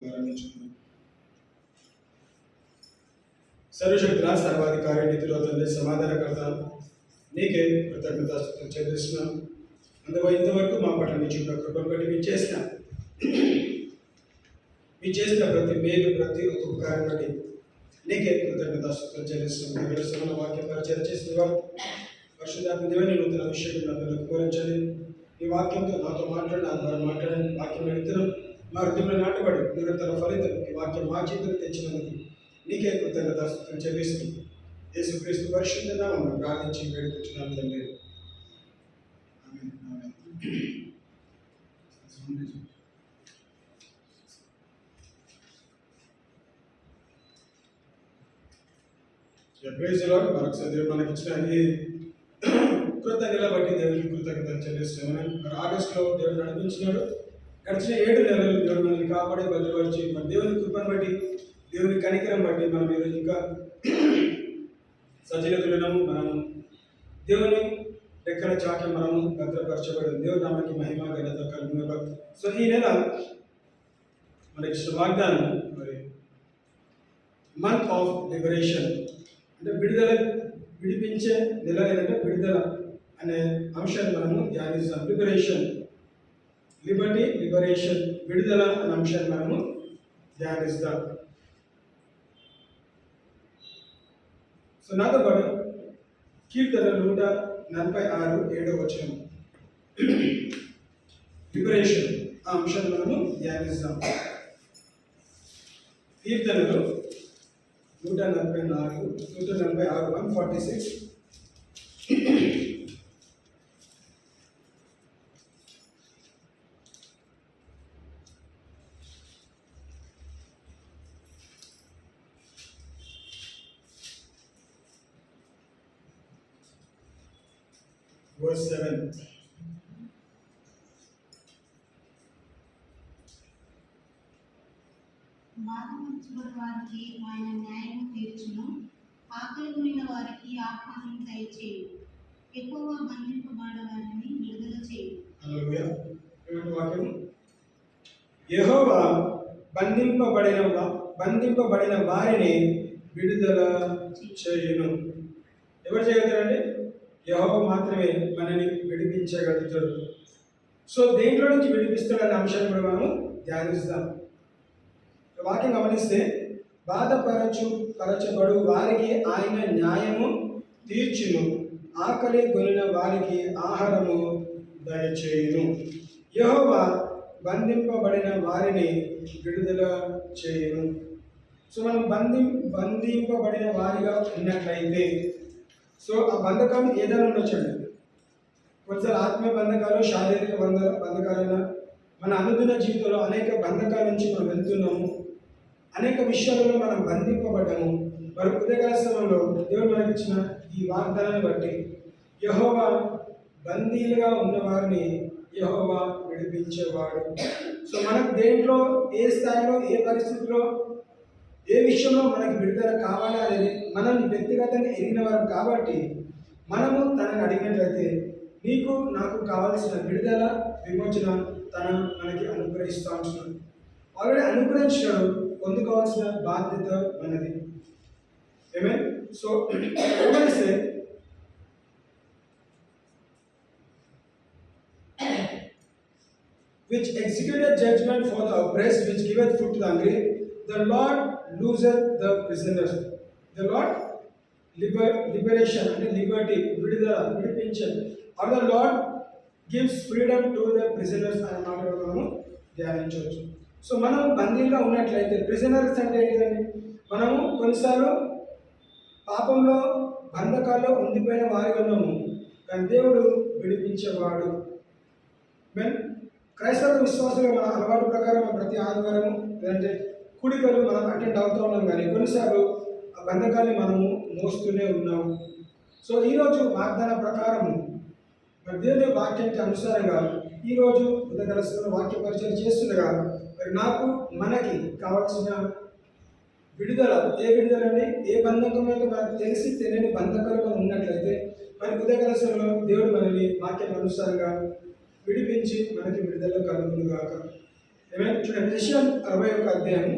ప్రారంభించుకున్నాం. సర్వశక్తుల సర్వాధికారి నిధిలో తండ్రి సమాధానకర్త నీకే కృతజ్ఞతాస్తుతులు చెల్లిస్తున్నాం. అందువల్ల ఇంతవరకు మా పట్ల మీ చుట్టూ కృపను బట్టి మీరు చేసిన ప్రతి మేలు ప్రతి ఉపకారం బట్టి నీకే కృతజ్ఞతాస్తుతులు చెల్లిస్తున్నాం. ఇక్కడ సమాన వాక్య పరిచయం చేసిన వారు పరిశుద్ధాత్మ దేవుని నూతన విషయం నన్ను వివరించండి. ఈ వాక్యంతో నాతో మాట్లాడి నా ద్వారా మాట్లాడండి. వాక్యం నిమిత్తం మా హృదయంలో నాటబడి నిరంతర ఫలితం ఈ వాక్యం మా చేతులు తెచ్చినందుకు నీకే కృతజ్ఞతాస్తుతులు చెల్లిస్తూ యేసుక్రీస్తు పరిశుద్ధ నామమున ప్రార్థించి వేడుకుంటున్నాను తండ్రి. Amen. Amen. Praise the Lord. మరొకసారి దేవుడు మనకి ఇచ్చిన ఈ కృత నెల బట్టి దేవునికి కృతజ్ఞతలు చెల్లిస్తున్నాను. మరి ఆగస్టులో దేవుడు నడిపించినాడు. గడిచిన 7 నెలలు దేవుడు మనల్ని కాపాడి భద్రపరిచి మన దేవుని కృపను బట్టి దేవుని కనికరం బట్టి మన మీద ఇంకా సజీలతులను మనము దేవుని రెక్కల చాట మనము భద్రపరచబడి దేవుడు నామకి మహిమ ఘనత కలుగును. సో ఈ నెల మనకి వాగ్దానం మరి మంత్ ఆఫ్ లిబరేషన్ అంటే విడిపించే నెల లేదంటే విడుదల అనే అంశాన్ని మనము ధ్యానిస్తాం. లిబరేషన్ విడుదల అనే అంశాన్ని మనము ధ్యానిస్తాం. సో నాతో పాటు కీర్తన 146:7 లిబరేషన్ ఆ అంశాన్ని మనము ధ్యానిస్తాం. కీర్తనలు 146 verse 7. బాధపరచబడి వారికి ఆయన న్యాయం తీర్చును, ఆకలి కొనిన వారికి ఆహారం దయచేయు, ఎక్కువ బంధింపబడిన వారిని విడుదల చేయు. హల్లెలూయా. యెహోవా బంధింపబడిన వారిని విడుదల చేయును. ఎవరు చేయగలరండి? యెహోవా మాత్రమే మనని విడిపించగలుగుతాడు. సో దేంట్లో నుంచి విడిపిస్తాడనే అంశాన్ని కూడా మనము ధ్యానిస్తాం. వాక్యం గమనిస్తే పరచబడు వారికి ఆయన న్యాయము తీర్చును, ఆకలి కొనిన వారికి ఆహారము దయచేయును. యెహోవా బంధింపబడిన వారిని విడుదల చేయును. సో మనం బంధింపబడిన వారిగా ఉన్నట్లయితే సో ఆ బంధకం ఏదైనా ఉండొచ్చండి. కొన్నిసార్లు ఆత్మీయ బంధకాలు, శారీరక బంధకాలైనా మన అనుదిన జీవితంలో అనేక బంధకాల నుంచి మనం వెళ్తున్నాము. అనేక విషయాలలో మనం బంధింపబడ్డాము. మరి ఉదయకాల సమయంలో దేవుడు మనకి ఇచ్చిన ఈ వాగ్దానాన్ని బట్టి యెహోవా బందీలుగా ఉన్న వారిని యెహోవా విడిపించేవాడు. సో మనకు దేంట్లో, ఏ స్థాయిలో, ఏ పరిస్థితిలో, ఏ విషయంలో మనకి విడుదల కావాలా అనేది మనల్ని వ్యక్తిగతంగా ఎరిగిన వారు కాబట్టి మనము తనని అడిగినట్లయితే నీకు నాకు కావాల్సిన విడుదల విమోచన తన మనకి అనుగ్రహిస్తూ ఉంటున్నాడు. ఆల్రెడీ అనుగ్రహించినాడు. పొందుకోవాల్సిన బాధ్యత మనది. ఆమేన్. సో గమనిస్తే which executed judgment for the oppressed, which giveth food to the hungry, the Lord looseth the prisoners. The Lord liberation అంటే Liberty విడిపించే or the Lord gives freedom to the prisoners అనే మాట మనము ధ్యానించవచ్చు. So మనం బందీలుగా ఉన్నట్లయితే prisoners అంటే ఏంటిదండి? మనము కొన్నిసార్లు పాపంలో బంధకాల్లో ఉండిపోయిన వారిగా ఉన్నాము, కానీ దేవుడు విడిపించేవాడు. క్రైస్తవ విశ్వాసంలో మన అలవాటు ప్రకారం ప్రతి ఆదివారం లేదంటే కూడికలు మనం అటెండ్ అవుతూ ఉన్నాం, కానీ కొన్నిసార్లు ఆ బంధకాన్ని మనము మోస్తూనే ఉన్నాము. సో ఈరోజు వాగ్దాన ప్రకారము మరి దేవుని వాక్యానికి అనుసారంగా ఈరోజు ఉదయకలసిన వాక్య పరిచయం చేస్తుండగా మరి నాకు మనకి కావాల్సిన విడుదల, ఏ విడుదల అండి? ఏ బంధకం మీద మనకు తెలిసి తెలియని బంధకాలు ఉన్నట్లయితే మరి ఉదయకలసంలో దేవుడు మనల్ని వాక్యం అనుసారంగా విడిపించి మనకి విడుదల కలుగును గాక. ఏమైనా చూడండి, యెషయా 61 అధ్యాయం,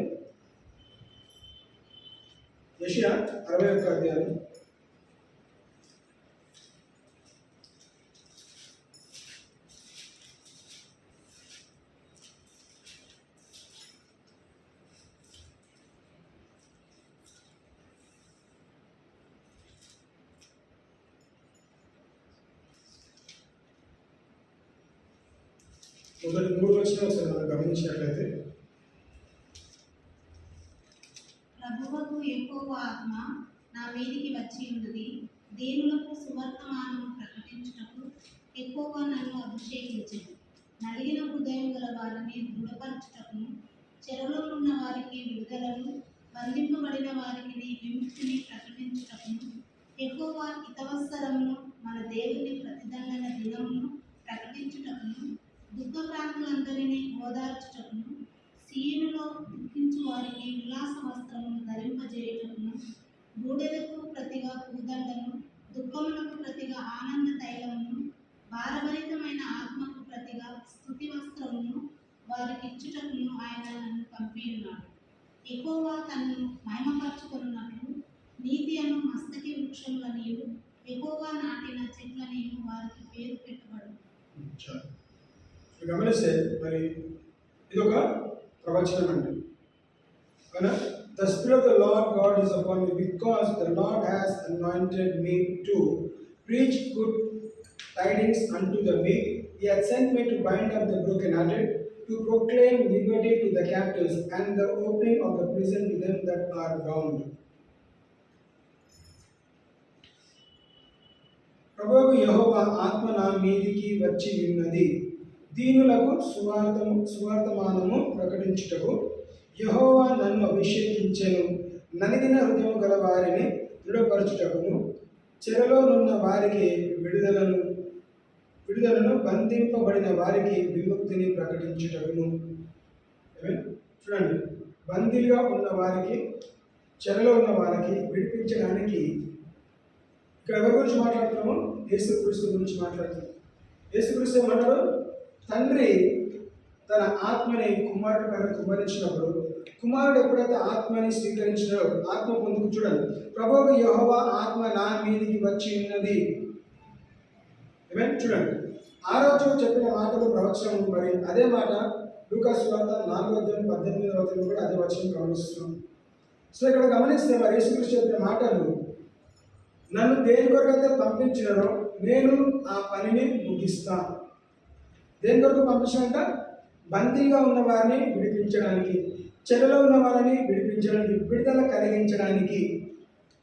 యెషయా 61 అధ్యాయం 3 వచనం ఒకసారి మనం గమనించినట్లయితే, ప్రభువకు యెహోవా ఆత్మ నా మీదికి వచ్చి ఉన్నది, దీనులకు సువర్తమానము ప్రకటించుటకు యెహోవా నన్ను అభిషేకించెను. నలిగిన హృదయం గల వారిని దృఢపరచుటకును, చెరలో ఉన్న వారికి విడుదలను, బంధింపబడిన వారికి విముక్తిని ప్రకటించుటకును, యెహోవా హితవత్సరమును మన దేవుని ప్రతిదండన దినమును ప్రకటించుటకును, దుఃఖభ్రాంతులందరినీ ఓదార్చుటకును, సీనులో దుఃఖించు వారికి ఉల్లాస వస్త్రమును ధరింపజేయుటకును, బూడెలకు ప్రతిగా పూదండను, దుఃఖములకు ప్రతిగా ఆనంద తైలమును, భారభరితమైన ఆత్మకు ప్రతిగా స్తుతి వస్త్రమును వారికి ఇచ్చుటకును ఆయన నన్ను పంపియున్నాడు. యెహోవా తనను మహిమపరచుకొనున్నట్లు నీతి అను మస్తకి వృక్షములనియు యెహోవా నాటిన చెట్లనియు వారికి పేరు పెట్టబడు. గమనిస్తే మరి ఇది ఒక ప్రవచనం అండి. అవునా? The Spirit of the Lord God is upon me, because the Lord has anointed me to preach good tidings unto the meek. He hath sent me to bind up the brokenhearted, to proclaim liberty to the captives, and the opening of the prison to them that are bound. ప్రభువు యెహోవా ఆత్మ నా మీదికి వచ్చి ఉన్నది, దీనులకు సువార్తమానము ప్రకటించుటకు యెహోవా నన్ను అభిషేకించెను. నలిగిన హృదయం గల వారిని దృఢపరచుటకును, చెరలో నున్న వారికి విడుదలను, బంధింపబడిన వారికి విముక్తిని ప్రకటించుటకును. చూడండి, బందీలుగా ఉన్న వారికి, చెరలో ఉన్న వారికి విడిపించడానికి ఇక్కడ ఎవరి గురించి మాట్లాడుతున్నామో? యేసుక్రీస్తు గురించి మాట్లాడుతున్నాం. యేసుక్రీస్తు ఏమన్నాడు? తండ్రి తన ఆత్మని కుమారుడి పైన కుమ్మరించినప్పుడు, కుమారుడు ఎప్పుడైతే ఆత్మని స్వీకరించినాడో, ఆత్మ పొందుకు, చూడండి, ప్రభువు యెహోవా ఆత్మ నా మీదికి వచ్చి ఉన్నది. చూడండి, ఆ రోజు చెప్పిన మాటలు ప్రవచనం. మరి అదే మాట లూకా సువార్త 4:18 కూడా అదే వచనం గమనిస్తున్నాం. సో ఇక్కడ గమనిస్తే మరి యేసుక్రీస్తు చెప్పిన మాటలు, నన్ను దేని కొరకైతే పంపించినారో నేను ఆ పనిని ముగిస్తా. దేని కొరకు పంపించాలంట? బందీగా ఉన్న వారిని విడిపించడానికి, చెరలో ఉన్న వారిని విడిపించడానికి, విడుదల కలిగించడానికి,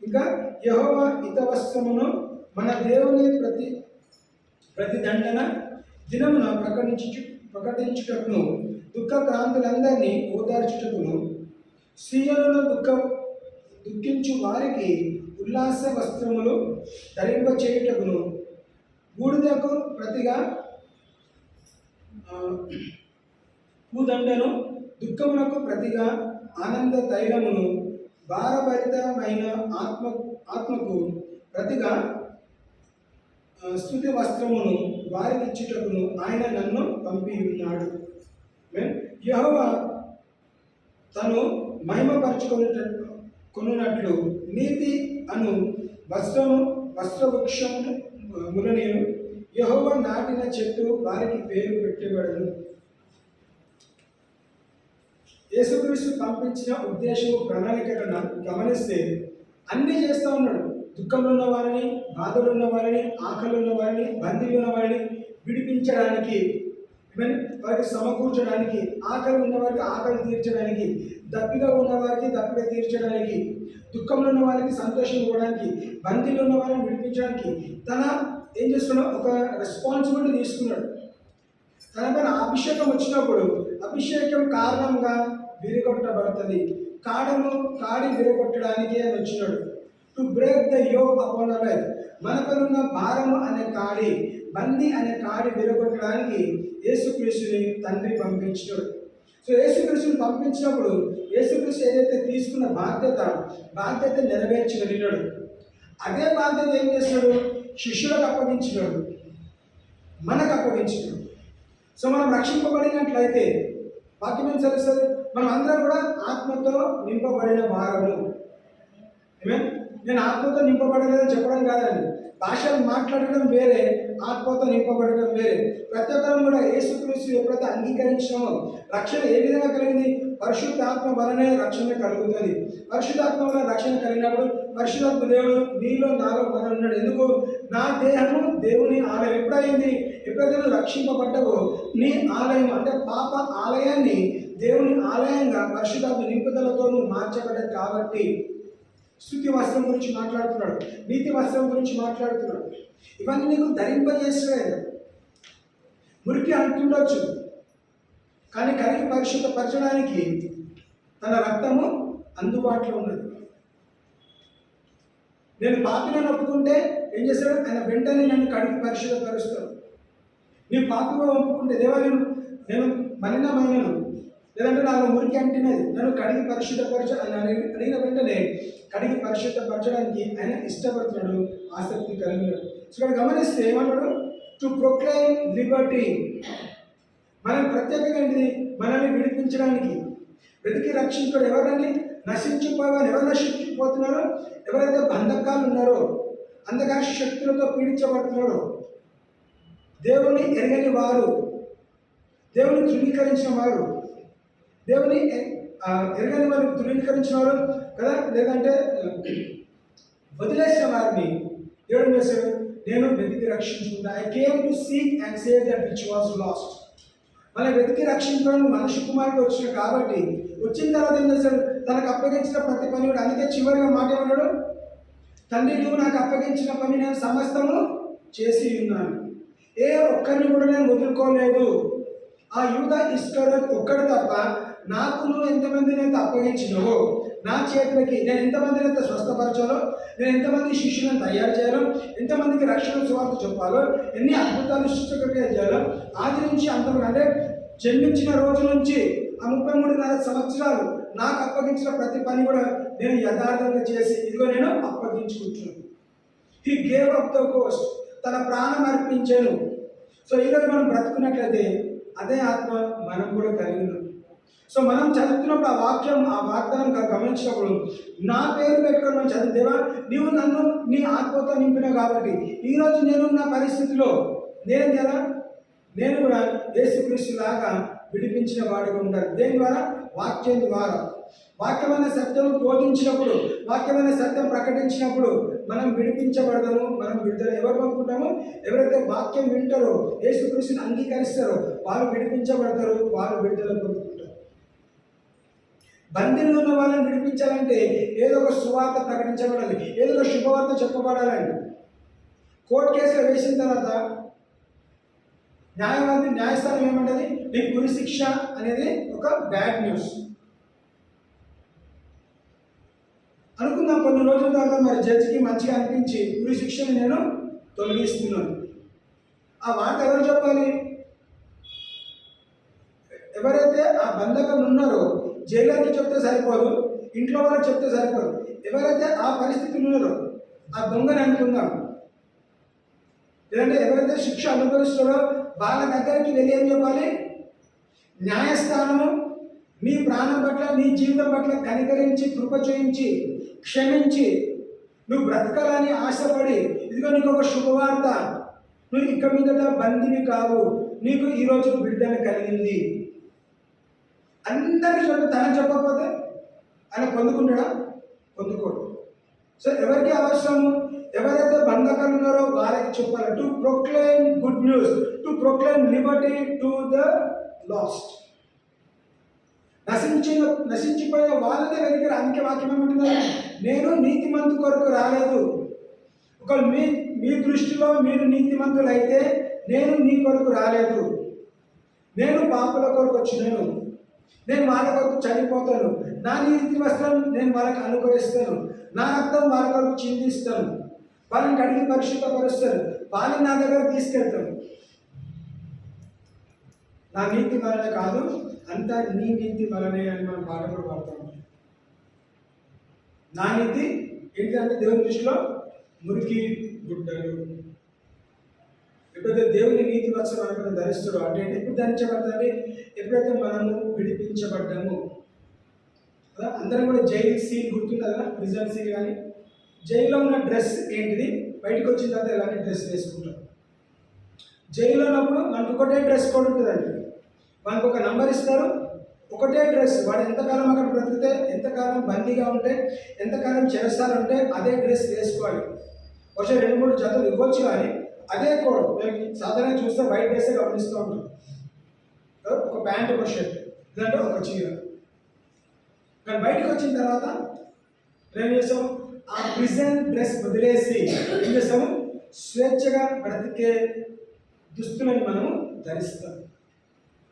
ఇంకా యెహోవా హితవస్త్రమును మన దేవుని ప్రతి దండన దినమున ప్రకటించుటకును, దుఃఖక్రాంతులందరినీ ఓదార్చుటకును, స్త్రీలను దుఃఖించు వారికి ఉల్లాస వస్త్రములు ధరింపచేయుటకును, బూడిదకు ప్రతిగా పూదండను, దుఃఖమునకు ప్రతిగా ఆనంద తైలమును, భారభరితమైన ఆత్మకు ప్రతిగా స్తుతి వస్త్రమును వారికి ఇచ్చుటకును ఆయన నన్ను పంపి ఉన్నాడు. యెహోవా తను మహిమపరచుకొనున్నట్లు నీతి అను వస్త్రవృక్షములను యెహోవా నాటిన చెట్టు వారికి పేరు పెట్టబడును. యేసుక్రీస్తు పంపించిన ఉద్దేశం, ప్రణాళికలను గమనిస్తే అన్నీ చేస్తూ ఉన్నాడు. దుఃఖంలో ఉన్న వారిని, బాధలు ఉన్న వారిని, ఆకలి ఉన్న వారిని, బందీలు ఉన్న వారిని విడిపించడానికి, వారికి సమకూర్చడానికి, ఆకలి ఉన్న వారికి ఆకలి తీర్చడానికి, దప్పిగా ఉన్న వారికి దప్పిక తీర్చడానికి, దుఃఖంలో ఉన్న వారికి సంతోషం ఇవ్వడానికి, బందీలు ఉన్న వారిని విడిపించడానికి తన ఏం చేస్తున్నాడు? ఒక రెస్పాన్సిబిలిటీ తీసుకున్నాడు. తన పైన అభిషేకం వచ్చినప్పుడు అభిషేకం కారణంగా విరగొట్టబడుతుంది. కాడి విరగొట్టడానికే వచ్చినాడు. To break the yoke upon our life. మనపైన ఉన్న భారము అనే కాడి, బందీ అనే కాడి విరగొట్టడానికి యేసుక్రీస్తుని తండ్రి పంపించాడు. సో యేసుక్రీస్తుని పంపించినప్పుడు యేసుక్రీస్తు ఏదైతే తీసుకున్న బాధ్యత నెరవేర్చి వెళ్ళినాడు. అదే బాధ్యత ఏం చేస్తాడు? శిష్యులకు అప్పగించినాడు, మనకు అప్పగించినాడు. సో మనం రక్షింపబడినట్లయితే వాక్యం ఏం తెలుస్తుంది? మనం అందరం కూడా ఆత్మతో నింపబడిన వారము. నేను ఆత్మతో నింపబడలేదని చెప్పడం కాదండి. భాషలు మాట్లాడడం వేరే, ఆత్మతో నింపబడడం వేరే. ప్రతి ఒక్కరం కూడా యేసుక్రీస్తు ఎప్పుడైతే అంగీకరించామో రక్షణ ఏ విధంగా కలిగింది? పరిశుద్ధాత్మ వలనే రక్షణ కలుగుతుంది. పరిశుద్ధాత్మ వలన రక్షణ కలిగినప్పుడు పరిశుద్ధాత్మ దేవుడు నీలో నాలో మన ఉన్నాడు. ఎందుకు? నా దేహము దేవుని ఆలయం. ఎప్పుడైంది? ఎప్పుడైతే నువ్వు రక్షింపబడ్డావో నీ ఆలయం అంటే పాప ఆలయాన్ని దేవుని ఆలయంగా పరిశుద్ధాత్మ నింపుదలతో నువ్వు మార్చబడ్డది. కాబట్టి స్తుతి వస్త్రం గురించి మాట్లాడుతున్నాడు, నీతి వస్త్రం గురించి మాట్లాడుతున్నాడు. ఇవన్నీ నీకు ధరింపజేస్తున్నాడు. మురికి అంటుండొచ్చు, కానీ కడిగి పరిశుద్ధపరచడానికి తన రక్తము అందుబాటులో ఉన్నది. నేను పాపిని ఒప్పుకుంటే ఏం చేస్తాడు? ఆయన వెంటనే నన్ను కడిగి పరిశుద్ధపరుస్తాడు. నీ పాపిగా ఒప్పుకుంటే దేవా నేను మలినమైనను, లేదంటే నాలో మురికి అంటినది, నన్ను కడిగి పరిశుద్ధపరచ అని అడిగిన వెంటనే కడిగి పరిశుద్ధపరచడానికి ఆయన ఇష్టపడుతున్నాడు, ఆసక్తి కలిగినాడు. సో ఇక్కడ గమనిస్తే ఏమన్నాడు? To proclaim Liberty. మనం ప్రత్యేకంగా ఏంటిది? మనల్ని విడిపించడానికి వెతికి రక్షించుకోడు. ఎవరిని నశించిపోవాలి? ఎవరు నశించిపోతున్నారో? ఎవరైతే బంధకాలు ఉన్నారో, అంధకార శక్తులతో పీడించబడుతున్నారో, దేవుని ఎరగని వారు, దేవుని ధృవీకరించిన వారు, దేవుని ఎరగని వారు ధృవీకరించిన వారు కదా, లేదంటే వదిలేసిన వారిని దేవుడు చేశాడు, నేను వెతికి రక్షించుకుంటా. I came to seek and save that which was lost. మన వెతికి రక్షించడానికి మనిషి కుమారుడు వచ్చిన కాబట్టి వచ్చిన తర్వాత ఏం చేశాడు? తనకు అప్పగించిన ప్రతి పని కూడా. అందుకే చివరిగా మాట ఏమన్నాడు? తండ్రి నువ్వు నాకు అప్పగించిన పని నేను సమస్తము చేసి ఉన్నాను, ఏ ఒక్కరిని కూడా నేను వదులుకోలేదు. ఆ యూద ఇస్కరియోతు ఒక్కడు తప్ప నాకు నువ్వు ఎంతమందిని అయితే అప్పగించినవో నా చేతులకి, నేను ఎంతమందిని అయితే స్వస్థపరచాలో, నేను ఎంతమంది శిష్యులను తయారు చేయాలో, ఎంతమందికి రక్షణ సువార్త చెప్పాలో, ఎన్ని అద్భుతాలు సృష్టికర్తగా చేయాలో, ఆది నుంచి అంతమంది అంటే జన్మించిన రోజు నుంచి ఆ 33.5 సంవత్సరాలు నాకు అప్పగించిన ప్రతి పని కూడా నేను యథార్థంగా చేసి ఇదిగో నేను అప్పగించుకుంటున్నాను. He gave up the ghost, తన ప్రాణం అర్పించాను. సో ఈరోజు మనం బ్రతుకున్నట్లయితే అదే ఆత్మ మనం కూడా కలిగినాం. సో మనం చదువుతున్నప్పుడు ఆ వాక్యం, ఆ వాగ్దానం గమనించినప్పుడు నా పేరు పెట్టుకొని మనం చదివేవా, నీవు నన్ను నీ ఆత్మతో నింపినావు కాబట్టి ఈరోజు నేనున్న పరిస్థితిలో నేను కదా నేను కూడా యేసుక్రీస్తు లాగా విడిపించిన వాడిగా ఉంటాను. దేని ద్వారా? వాక్యం ద్వారా. వాక్యమైన సత్యం బోధించినప్పుడు, వాక్యమైన సత్యం ప్రకటించినప్పుడు మనం విడిపించబడదాము, మనం విడుదల. ఎవరు పొందుకుంటాము? ఎవరైతే వాక్యం వింటారో, యేసుక్రీస్తుని అంగీకరిస్తారో వాళ్ళు విడిపించబడతారు, వాళ్ళు విడుదల పొందుకుంటారు. బందీలో ఉన్న వాళ్ళని విడిపించాలంటే ఏదో ఒక సువార్త ప్రకటించబడాలి, ఏదో ఒక శుభవార్త చెప్పబడాలండి. కోర్టు కేసులో వేసిన తర్వాత న్యాయస్థానం ఏమంటది? నీకు ఉరి శిక్ష అనేది ఒక బ్యాడ్ న్యూస్ అనుకుందాం. కొన్ని రోజుల తర్వాత మరి జడ్జికి మంచిగా అనిపించి ఉరి శిక్షను నేను తొలగిస్తున్నాను. ఆ మాట ఎవరు చెప్పాలి? ఎవరైతే ఆ బంధకం ఉన్నారో జైలర్కి చెప్తే సరిపోదు, ఇంట్లో వాళ్ళకి చెప్తే సరిపోదు. ఎవరైతే ఆ పరిస్థితులు ఉన్నారో ఆ దొంగని అనుకుందాం, లేదంటే ఎవరైతే శిక్ష అనుభవిస్తారో వాళ్ళ దగ్గరికి వెళ్ళి ఏం చెప్పాలి? న్యాయస్థానము నీ ప్రాణం పట్ల, నీ జీవితం పట్ల కనికరించి, కృప చేయించి, క్షమించి, నువ్వు బ్రతకాలని ఆశపడి, ఇదిగో నీకు ఒక శుభవార్త, నువ్వు ఇక మీదట బందీవి కావు, నీకు ఈరోజు విడుదల కలిగింది అందరికీ చెప్పి తనకు చెప్పకపోతే ఆయన పొందుకుంటాడా? పొందుకోడు. సో ఎవరికి అవసరము? ఎవరైతే బంధకాలు ఉన్నారో వారికి చెప్పాలి. To proclaim good news, to proclaim liberty to the lost. నశించిపోయిన వాళ్ళనే వెతికారు. అందుకే వాక్యం ఏమంటున్నారు? నేను నీతిమంతు కొరకు రాలేదు. ఒకవేళ మీ దృష్టిలో మీరు నీతిమంతులు అయితే నేను నీ కొరకు రాలేదు. నేను పాపుల కొరకు వచ్చినాను. నేను వాళ్ళ కొరకు చనిపోతాను. నా నీతి వస్త్రం నేను వాళ్ళకి అనుగ్రహిస్తాను. నా రక్తం వాళ్ళ కొరకు చిందిస్తాను. వాళ్ళని అడిగి పరిశుద్ధపరుస్తాను. వాళ్ళని నా దగ్గర తీసుకెళ్తాను. నా నీతి వలన కాదు, అంతా నీ నీతి వలనే అని మనం పాట కూడా పాడతాం. నా నీతి ఏంటంటే దేవుని దృష్టిలో మురికి గుడ్డలు. ఎప్పుడైతే దేవుని నీతి వస్త్రం మనకు ధరిస్తాడో అంటే ఎప్పుడు ధరించబడతాడు? ఎప్పుడైతే మనము విడిపించబడ్డాము కదా. అందరం కూడా జైలు సీల్ గుర్తుంది కదా, ప్రిజన్ సీల్. కానీ జైల్లో ఉన్న డ్రెస్ ఏంటిది, బయటకు వచ్చిన తర్వాత ఎలాంటి డ్రెస్ వేసుకుంటాం? జైల్లో ఉన్నప్పుడు మనకు ఒకటే డ్రెస్ కోడ్ ఉంటుందండి. మనకు ఒక నంబర్ ఇస్తారు, ఒకటే డ్రెస్. వాడు ఎంతకాలం అక్కడ బ్రతికితే, ఎంతకాలం బందీగా ఉంటే, ఎంతకాలం చెరసాలు ఉంటే అదే డ్రెస్ వేసుకోవాలి. వచ్చే 2-3 జతలు ఇవ్వచ్చు, కానీ అదే కోడ్. మేము సాధారణంగా చూస్తే వైట్ డ్రెస్సే గమనిస్తూ ఉంటాం. ఒక ప్యాంట్, ఒక షర్ట్, లేదంటే ఒక చీర. కానీ బయటకు వచ్చిన తర్వాత ఏం చేస్తాం? ఆ ప్రిజన్ డ్రెస్ వదిలేసి ఏం చేస్తాము? స్వేచ్ఛగా బ్రతికే దుస్తులను మనము ధరిస్తాం.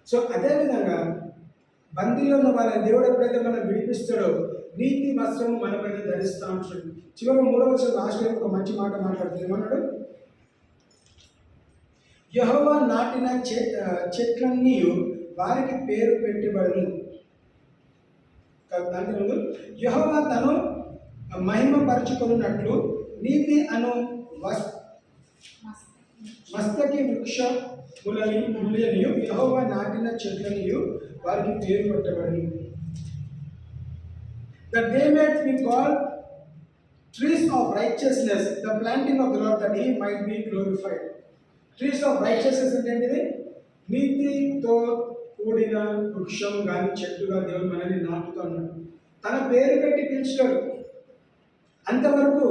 సో అదేవిధంగా బందీలో ఉన్న వాళ్ళని దేవుడు ఎప్పుడైతే మనం విడిపిస్తాడో నీతి వస్త్రము మన మీద ధరిస్తా ఉంటాడు. చివరి 3వ వచనం లాస్ట్ ఒక మంచి మాట మాట్లాడుతుంది. ఏమన్నాడు? యెహోవా నాటిన చెట్లన్నీ వారికి పేరు పెట్టబడును. దాని ముందు యెహోవా తను మహిమపరచుకున్నట్లు నీతి అను మస్తకి వృక్షములనియు యెహోవా నాటిన చెట్లనియు వారికి పేరు పెట్టబడును. That they might be called trees of righteousness, the planting of the Lord, that he might be glorified. Trees of righteousness అంటే ఏంటిది? నీతితో కూడిన వృక్షం కానీ చెట్టుగా దేవుడు మనల్ని నాటుతూ ఉన్నాడు. తన పేరు పెట్టి పిలిచాడు. అంతవరకు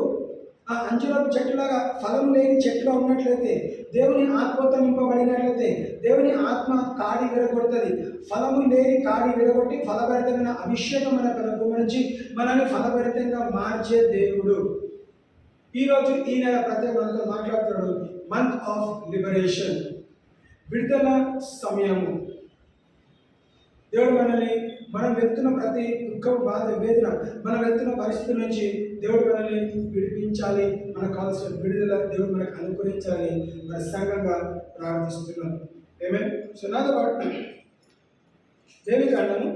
ఆ అంజూరపు చెట్టులాగా ఫలం లేని చెట్టుగా ఉన్నట్లయితే, దేవుని ఆత్మతో నింపబడినట్లయితే దేవుని ఆత్మ కాడి విరగొడుతుంది. ఫలము లేని కాడి విరగొట్టి ఫలభరితమైన అభిషేకం మనకు గురించి మనల్ని ఫలభరితంగా మార్చే దేవుడు. ఈరోజు ఈ నెల ప్రత్యేక మనతో మాట్లాడుతాడు. మంత్ ఆఫ్ లిబరేషన్, విడుదల సమయము. దేవుడు మనల్ని మనం వెళ్తున్న ప్రతి దుఃఖం, బాధ, వేదన, మనం వెళ్తున్న పరిస్థితుల నుంచి దేవుడు మనల్ని విడిపించాలి. మనకు కావాల్సిన విడుదల దేవుడు మనకు అనుగ్రహించాలని మన సంఘంగా ప్రార్థిస్తున్నాం. ఏమేం? సో నాతో పాటు దేవి కాండము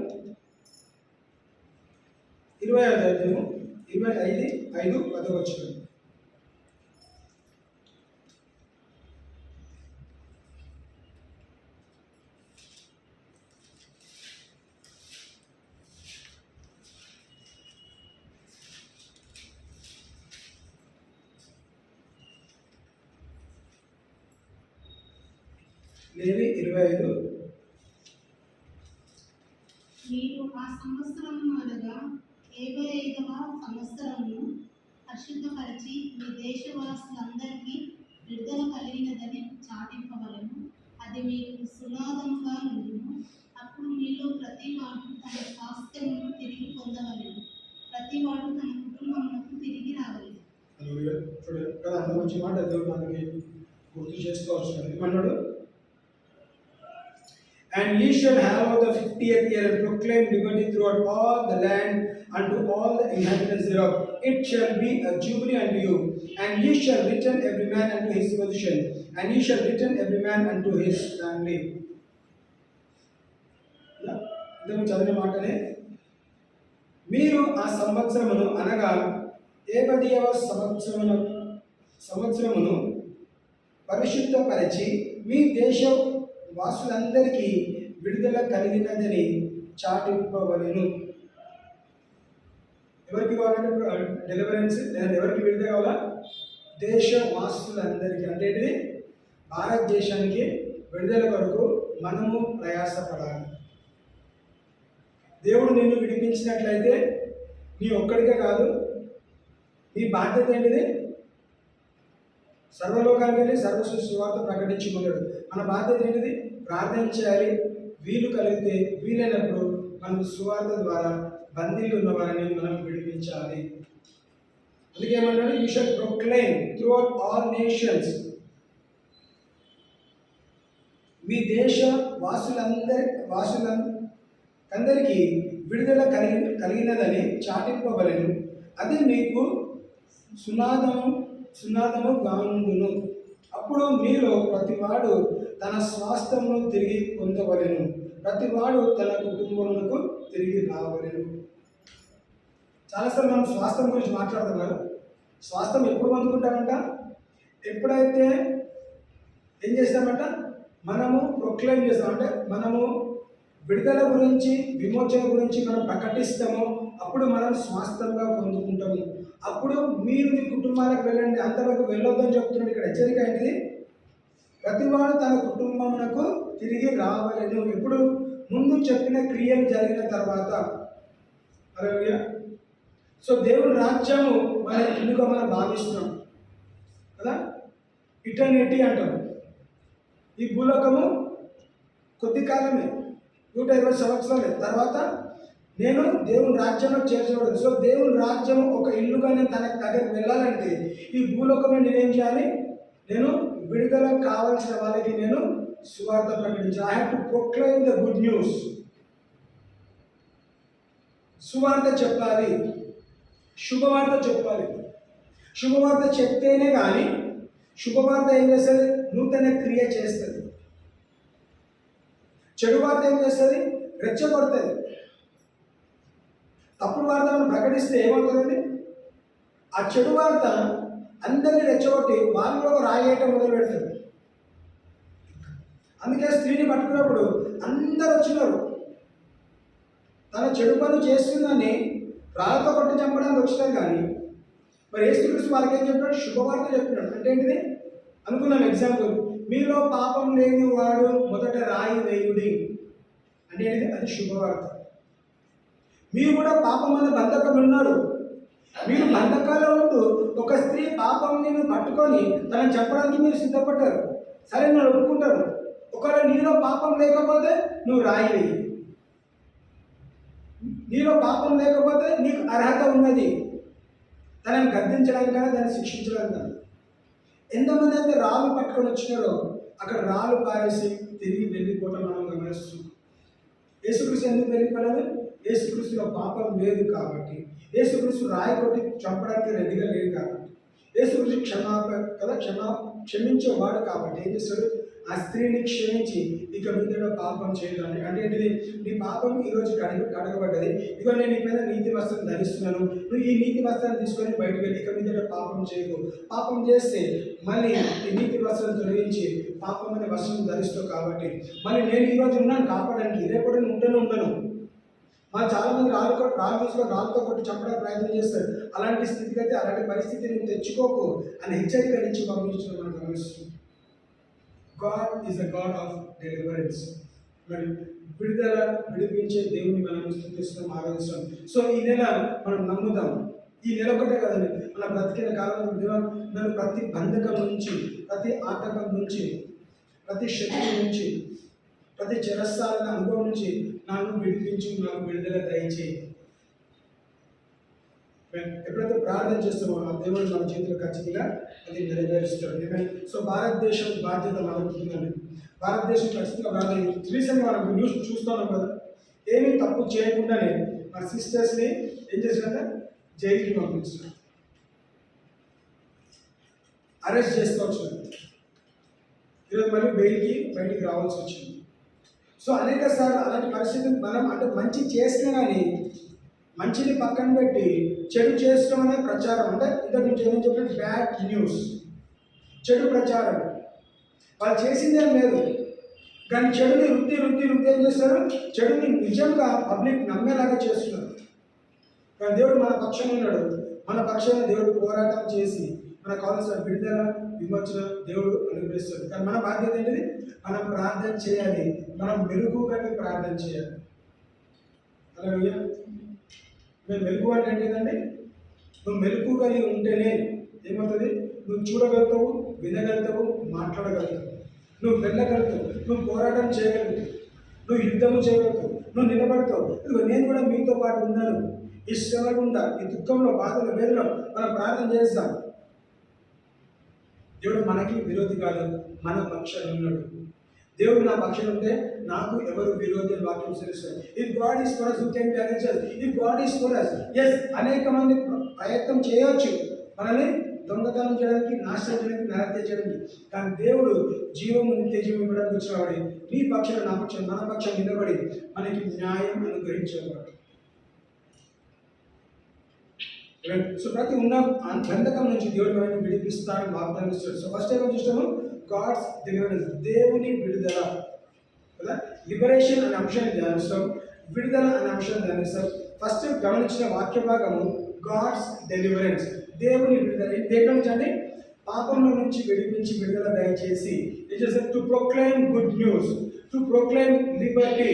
25:5-10 లేవి 25. మీరు ఆ సంవత్సరము అనగా 55వ సంవత్సరమును పరిశుద్ధపరిచి మీ దేశవాసులందరికీ విడుదల కలిగినదని చాటింపవలను. అది మీకు సునాదముగా నుండును. అప్పుడు మీలో ప్రతివాడు తన స్వాస్థ్యమును తిరిగి పొందవలెను. ప్రతివాడు తన కుటుంబములకు తిరిగి రావలెను. చూడండి కదా, అంత మంచి మాట దేవుడు మనకి గుర్తు చేసుకోవచ్చు. ఏమన్నాడు? And ye shall have out the 50th year and proclaim liberty throughout all the land unto all the inhabitants thereof. It shall be a jubilee unto you, and ye shall return every man unto his position, and ye shall return every man unto his family. ఇంతకు చదివిన మాటనే. మీరు ఆ సంవత్సరమును అనగా 50వ సంవత్సరమును పరిశుద్ధపరిచి మీ దేశ వాసులందరికీ విడుదల కలిగినదని చాటింపవలెను. ఎవరికి కావాలంటే డెలివరెన్స్, లేదా ఎవరికి విడుదల కావాలా? దేశ వాసులందరికీ. అంటే ఏంటిది? భారతదేశానికి విడుదల కొరకు మనము ప్రయాసపడాలి. దేవుడు నిన్ను విడిపించినట్లయితే నీ ఒక్కడికే కాదు, నీ బాధ్యత ఏంటిది? సర్వలోకానికి వెళ్ళి సర్వసృష్టి సువార్త ప్రకటించుకున్నాడు. మన బాధ్యత ఏంటిది? ప్రార్థన చేయాలి. వీలు కలిగితే, వీలైనప్పుడు మనం సువార్త ద్వారా బందీలు ఉన్న వారిని మనం విడిపించాలి. అందుకే ఏమన్నాడు? You shall proclaim throughout all nations. మీ దేశ వాసులందరికీ విడుదల కలిగినదని చాటింపవలెను. అది మీకు సునాదము గానుండును. అప్పుడు మీలో ప్రతివాడు తన స్వాస్థ్యమును తిరిగి పొందవలెను. ప్రతివాడు తన కుటుంబములకు తిరిగి రావలెను. చాలాసార్లు మనం స్వాస్థ్యం గురించి మాట్లాడుతాం కదా. స్వాస్థ్యం ఎప్పుడు పొందుకుంటామంట? ఎప్పుడైతే ఏం చేస్తామంట? మనము ప్రొక్లైమ్ చేస్తాం. అంటే మనము విడుదల గురించి, విమోచన గురించి మనం ప్రకటిస్తాము. అప్పుడు మనం స్వాస్థ్యంగా పొందుకుంటాము. అప్పుడు మీరు మీ కుటుంబాలకు వెళ్ళండి, అంతవరకు వెళ్ళొద్దని చెప్తున్నాడు. ఇక్కడ హెచ్చరిక ఏంటిది? ప్రతివాడు తన కుటుంబమునకు తిరిగి రావలేను. ఇప్పుడు ముందు చెప్పిన క్రియలు జరిగిన తర్వాత. హల్లెలూయా. సో దేవుని రాజ్యము మన ఇల్లుగా మనం భావిస్తున్నాం కదా. ఇటర్నిటీ అంటాం. ఈ భూలోకము కొద్ది కాలమే, 120 సంవత్సరాలే. తర్వాత నేను దేవుని రాజ్యంలో చేర్చబడదు. సో దేవుని రాజ్యం ఒక ఇల్లుగా నేను తన దగ్గరికి వెళ్ళాలంటే ఈ భూలోకంలో నేనేం చేయాలి? నేను విడుదల కావాల్సిన వాళ్ళకి నేను సువార్త ప్రకటించాలి. I have to proclaim the good news. సువార్త చెప్పాలి, శుభవార్త చెప్పాలి. శుభవార్త చెప్తేనే కానీ శుభవార్త ఏం చేస్తుంది? నూతన క్రియ చేస్తుంది. చెడు వార్త ఏం చేస్తుంది? రెచ్చగొడుతుంది. తప్పుడు వార్తలను ప్రకటిస్తే ఏమవుతుందండి? ఆ చెడు వార్త అందరినీ రెచ్చగొట్టి వాళ్ళు కూడా రాయేయటం మొదలు పెడుతుంది. అందుకే స్త్రీని పట్టుకున్నప్పుడు అందరు వచ్చినారు. తన చెడు పని చేస్తుందని రాళ్ళతో కొట్టి చంపడానికి వచ్చినారు. కానీ మరి యేసుక్రీస్తు వాళ్ళకి ఏం చెప్పాడు? శుభవార్త చెప్పినాడు. అంటే ఏంటిది అనుకున్నాం. ఎగ్జాంపుల్, మీలో పాపం లేని వాడు మొదట రాయి వేయుడి అంటే ఏంటిది? అది శుభవార్త. మీరు కూడా పాపం అనే బంధకంలో ఉన్నారు. మీరు బంధకాల్లో ఉంటూ ఒక స్త్రీ పాపం నేను పట్టుకొని తనని చెప్పడానికి మీరు సిద్ధపడ్డారు. సరే, నేను ఒప్పుకుంటాను. ఒకవేళ నీలో పాపం లేకపోతే నువ్వు రాయి వేయి. నీలో పాపం లేకపోతే నీకు అర్హత ఉన్నది తనని గద్దించడానికైనా, దాన్ని శిక్షించడానికైనా. ఎంతమంది అయితే రాళ్ళు పట్టుకొని వచ్చినారో అక్కడ రాళ్ళు పారేసి తిరిగి వెళ్ళిపోవటం మనం గమనిస్తున్నాం. యేసుక్రీస్తు ఎందుకు వెళ్ళిపోలేదు? యేసుక్రీస్తులో పాపం లేదు కాబట్టి. యేసుక్రీస్తు రాయి కొట్టి చంపడానికి రెడీగా లేదు కాబట్టి. యేసుక్రీస్తు క్షమించేవాడు కాబట్టి ఏం చేస్తాడు? ఆ స్త్రీని క్షమించి ఇక మీద పాపం చేయడానికి. అంటే ఏంటిది? నీ పాపం ఈరోజు కడగబడ్డది. ఇక నేను నీ మీద నీతి వస్త్రం ధరిస్తున్నాను. నువ్వు ఈ నీతి వస్త్రాన్ని తీసుకొని బయటకు వెళ్ళి ఇక మీద పాపం చేయకు. పాపం చేస్తే మళ్ళీ ఈ నీతి వస్త్రం తొలగించి పాపం అనే వస్త్రం ధరిస్తావు. కాబట్టి మళ్ళీ నేను ఈరోజు ఉన్నాను కాపాడానికి, రేపు నేను ఉండను. మా చాలామంది రాళ్ళు తీసుకొని రాళ్ళతో కొట్టి చంపడానికి ప్రయత్నం చేస్తారు. అలాంటి స్థితికి అయితే, అలాంటి పరిస్థితిని నువ్వు తెచ్చుకోకు అని హెచ్చరిక నుంచి పంపించడం మనం గమనిస్తున్నాం. God is a God of deliverance. మరి విడిపించే దేవుని మనం స్తుతిస్తున్నాం, ఆరాధిస్తున్నాం. సో ఈ నెల మనం నమ్ముదాం. ఈ నెల ఒకటే కదండి, మన బ్రతికిన కాలంలో దేవా నన్ను ప్రతి బంధకం నుంచి, ప్రతి ఆటకం నుంచి, ప్రతి శక్తి నుంచి, ప్రతి చిరస్థాయిన అనుభవం నుంచి నన్ను విడిపించి నాకు విడుదల దయచేయి. ఎప్పుడైతే ప్రార్థన చేస్తామో ఆ దేవుడు మన చేతులు ఖచ్చితంగా అది నెరవేరుస్తాడు. సో భారతదేశం బాధ్యత మనకుంటుందండి. భారతదేశం ఖచ్చితంగా ప్రార్థన. రీసెంట్గా మనం న్యూస్ చూస్తున్నాం కదా, ఏమీ తప్పు చేయకుండానే మన సిస్టర్స్ని ఏం చేసినాక జైలుకి పంపించారు, అరెస్ట్ చేస్తూ వచ్చినారు. ఈరోజు మళ్ళీ బయటికి రావాల్సి వచ్చింది. సో అనేక సార్లు అలాంటి పరిస్థితులు మనం అంటే మంచి చేసినా కానీ మంచిని పక్కన పెట్టి చెడు చేస్తాం అనే ప్రచారం. అంటే ఇంతకు నుంచి ఏమని చెప్పినట్టు బ్యాడ్ న్యూస్, చెడు ప్రచారం. వాళ్ళు చేసిందేం లేదు కానీ చెడుని రుద్ది ఏం చేస్తారు? చెడుని నిజంగా పబ్లిక్ నమ్మేలాగా చేస్తున్నారు. కానీ దేవుడు మన పక్షం ఉన్నాడు. మన పక్షాన దేవుడు పోరాటం చేసి మనకు కావాల్సిన విడుదల, విమోచన దేవుడు అనుగ్రహిస్తాడు. కానీ మన బాధ్యత ఏంటిది? మనం ప్రార్థన చేయాలి. మనం మెలుగుగా ప్రార్థన చేయాలి. హల్లెలూయా. మేము మెలుగు అంటే ఏంటిదండి? నువ్వు మెలుగు కలిగి ఉంటేనే ఏమవుతుంది? నువ్వు చూడగలుగుతావు, వినగలుగుతావు, మాట్లాడగలుగుతావు, నువ్వు వెళ్ళగలుగుతావు, నువ్వు పోరాటం చేయగలుగుతావు, నువ్వు యుద్ధము చేయగలుగుతావు, నువ్వు నిలబడతావు. ఇదిగో నేను కూడా మీతో పాటు ఉన్నాను. ఈ శ్రమ గుండా, ఈ దుఃఖంలో, బాధలో, వేదలో మనం ప్రార్థన చేస్తాం. దేవుడు మనకి విరోధి కాదు, మన పక్షాన ఉన్నాడు. దేవుడు నా పక్షాన ఉంటే నాకు ఎవరు విరోధి అని వాక్యం తెలుస్తుంది. If God is for us, who can be against us? If God is for us, yes, అనేక మంది ప్రయత్నం చేయవచ్చు మనల్ని దొంగతనం చేయడానికి, నాశనం చేయడానికి, నరహత్య చేయడానికి. కానీ దేవుడు జీవము, నిత్య జీవం ఇవ్వడానికి వచ్చినవాడు. నీ పక్షాన, నా పక్షాన, మన పక్షాన నిలబడి మనకి న్యాయం అనుగ్రహించేవాడు. సో ప్రతి ఉన్న బంధకం నుంచి దేవుడు మనల్ని విడిపిస్తాడని వాగ్దానం ఇస్తాడు. సో ఫస్ట్ ఏమో చూస్తాము, గాడ్స్ డెలివరెన్స్, దేవుని విడుదల కదా. లిబరేషన్ అనే అంశాన్ని ధ్యానిస్తాం, విడుదల అనే అంశాన్ని ధ్యానిస్తాం. ఫస్ట్ గమనించిన వాక్య భాగము గాడ్స్ డెలివరెన్స్, దేవుని విడుదల. దేంట్లో నుంచి అండి? పాపంలో నుంచి విడిపించి విడుదల దయచేసి. It is to proclaim good news, to proclaim Liberty.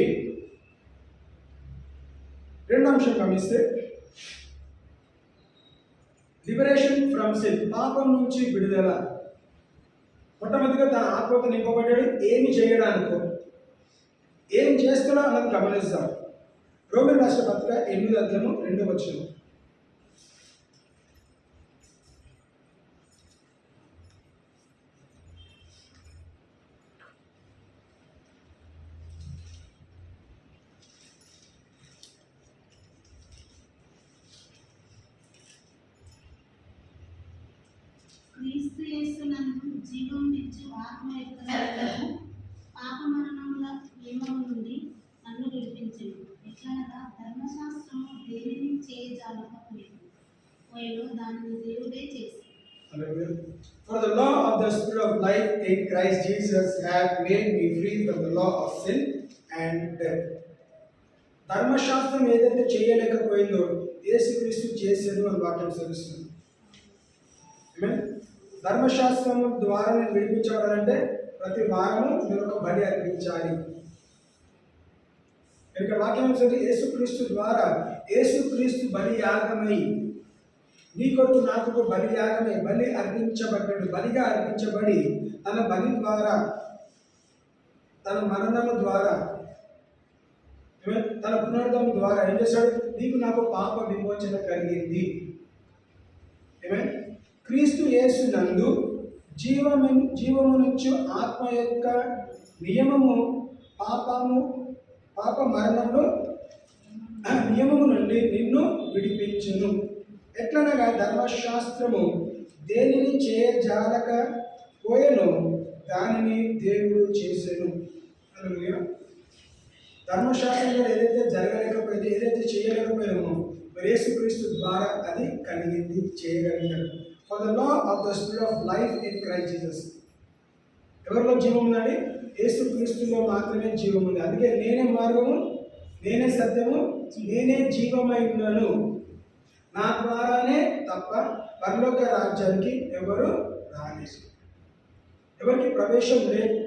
రెండో అంశం గమనిస్తే లిబరేషన్ ఫ్రమ్ సిన్, పాపం నుంచి విడుదల. మొట్టమొదటిగా తన ఆత్మతో నింపబడ్డాడు, ఏమి చేయడానికో, ఏం చేస్తున్నా అన్నది గమనిస్తాం. రోమన్ రాష్ట్ర పత్రిక 8:2 క్రీస్తు యేసునందు జీవం ఇచ్చు ఆత్మ యొక్క నిమిత్తము పాప మరణముల నియమము నుండి నన్ను విడిపించెను. ఎట్లనగా ధర్మశాస్త్రము దేనిని చేయజాలకపోయెను, దానిని దేవుడే చేసి. For the law of the Spirit of life in Christ Jesus hath made me free from the law of sin and death. ధర్మశాస్త్రం ఏదైతే చేయలేకపోయిందో యేసుక్రీస్తు చేశాడు అని వాక్యం తెలుస్తుంది. ధర్మశాస్త్రం ద్వారా నేను విడిపించబడాలంటే ప్రతి వారము నేను ఒక బలి అర్పించాలి. ఇక్కడ వాక్యం వస్తుంది, యేసుక్రీస్తు ద్వారా, యేసుక్రీస్తు బలి యాగమై, నీ కొరకు నా కొరకు బలి యాగమై బలి అర్పించబడ్డాడు. బలిగా అర్పించబడి తన బలి ద్వారా, తన మరణము ద్వారా, తన పునరుద్ధరణ ద్వారా ఏం చేశాడు? నీకు నాకు పాప విమోచన కలిగింది. క్రీస్తు యేసు నందు జీవమునిచ్చు ఆత్మ యొక్క నియమము పాప మరణము నియమము నుండి నిన్ను విడిపించును. ఎట్లనగా ధర్మశాస్త్రము దేనిని చేయజాలక పోయెను, దానిని దేవుడు చేసెను. హల్లెలూయా. ధర్మశాస్త్రంలో ఏదైతే జరగలేకపోయింది, ఏదైతే చేయలేకపోయామో యేసుక్రీస్తు ద్వారా అది కలిగింది, చేయగలిగాడు. For the law of the Spirit of life in Christ Jesus. ఎవరిలో జీవం ఉందండి? యేసుక్రీస్తులో మాత్రమే జీవం ఉంది. అందుకే నేనే మార్గము, నేనే సత్యము, నేనే జీవమై ఉన్నాను. నా ద్వారానే తప్ప పరలోక రాజ్యానికి ఎవరు రాలేదు, ఎవరికి ప్రవేశం లేదు.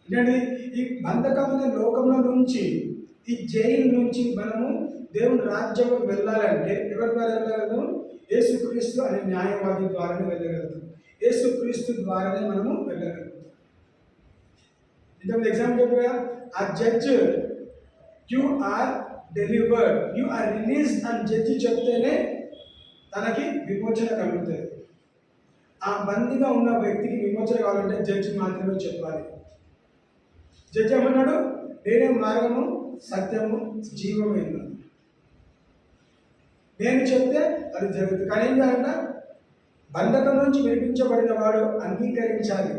ఏంటంటే ఈ బంధకమైన లోకంలో నుంచి, ఈ జైలు నుంచి మనము దేవుని రాజ్యంలోకి వెళ్ళాలంటే ఎవరి ద్వారా వెళ్ళగలుగుతాము? యేసుక్రీస్తు అనే న్యాయవాది ద్వారానే వెళ్ళగలుగుతాం. యేసుక్రీస్తు ద్వారానే మనము వెళ్ళగలుగుతాం. ఇంతకుముందు ఎగ్జాంపుల్ చెప్పగా, ఆ judge you are delivered, you are released అని జడ్జి చెప్తేనే తనకి విమోచన కలుగుతుంది. ఆ బందీగా ఉన్న వ్యక్తికి విమోచన కావాలంటే జడ్జి మాత్రమే చెప్పాలి. జడ్జి ఏమన్నాడు? నేనే మార్గము, సత్యము, జీవమైన, నేను చెప్తే అది జరుగుతుంది. కానీ ఏం చేయాలంట? బంధకం నుంచి విడిపించబడిన వాడు అంగీకరించాలి.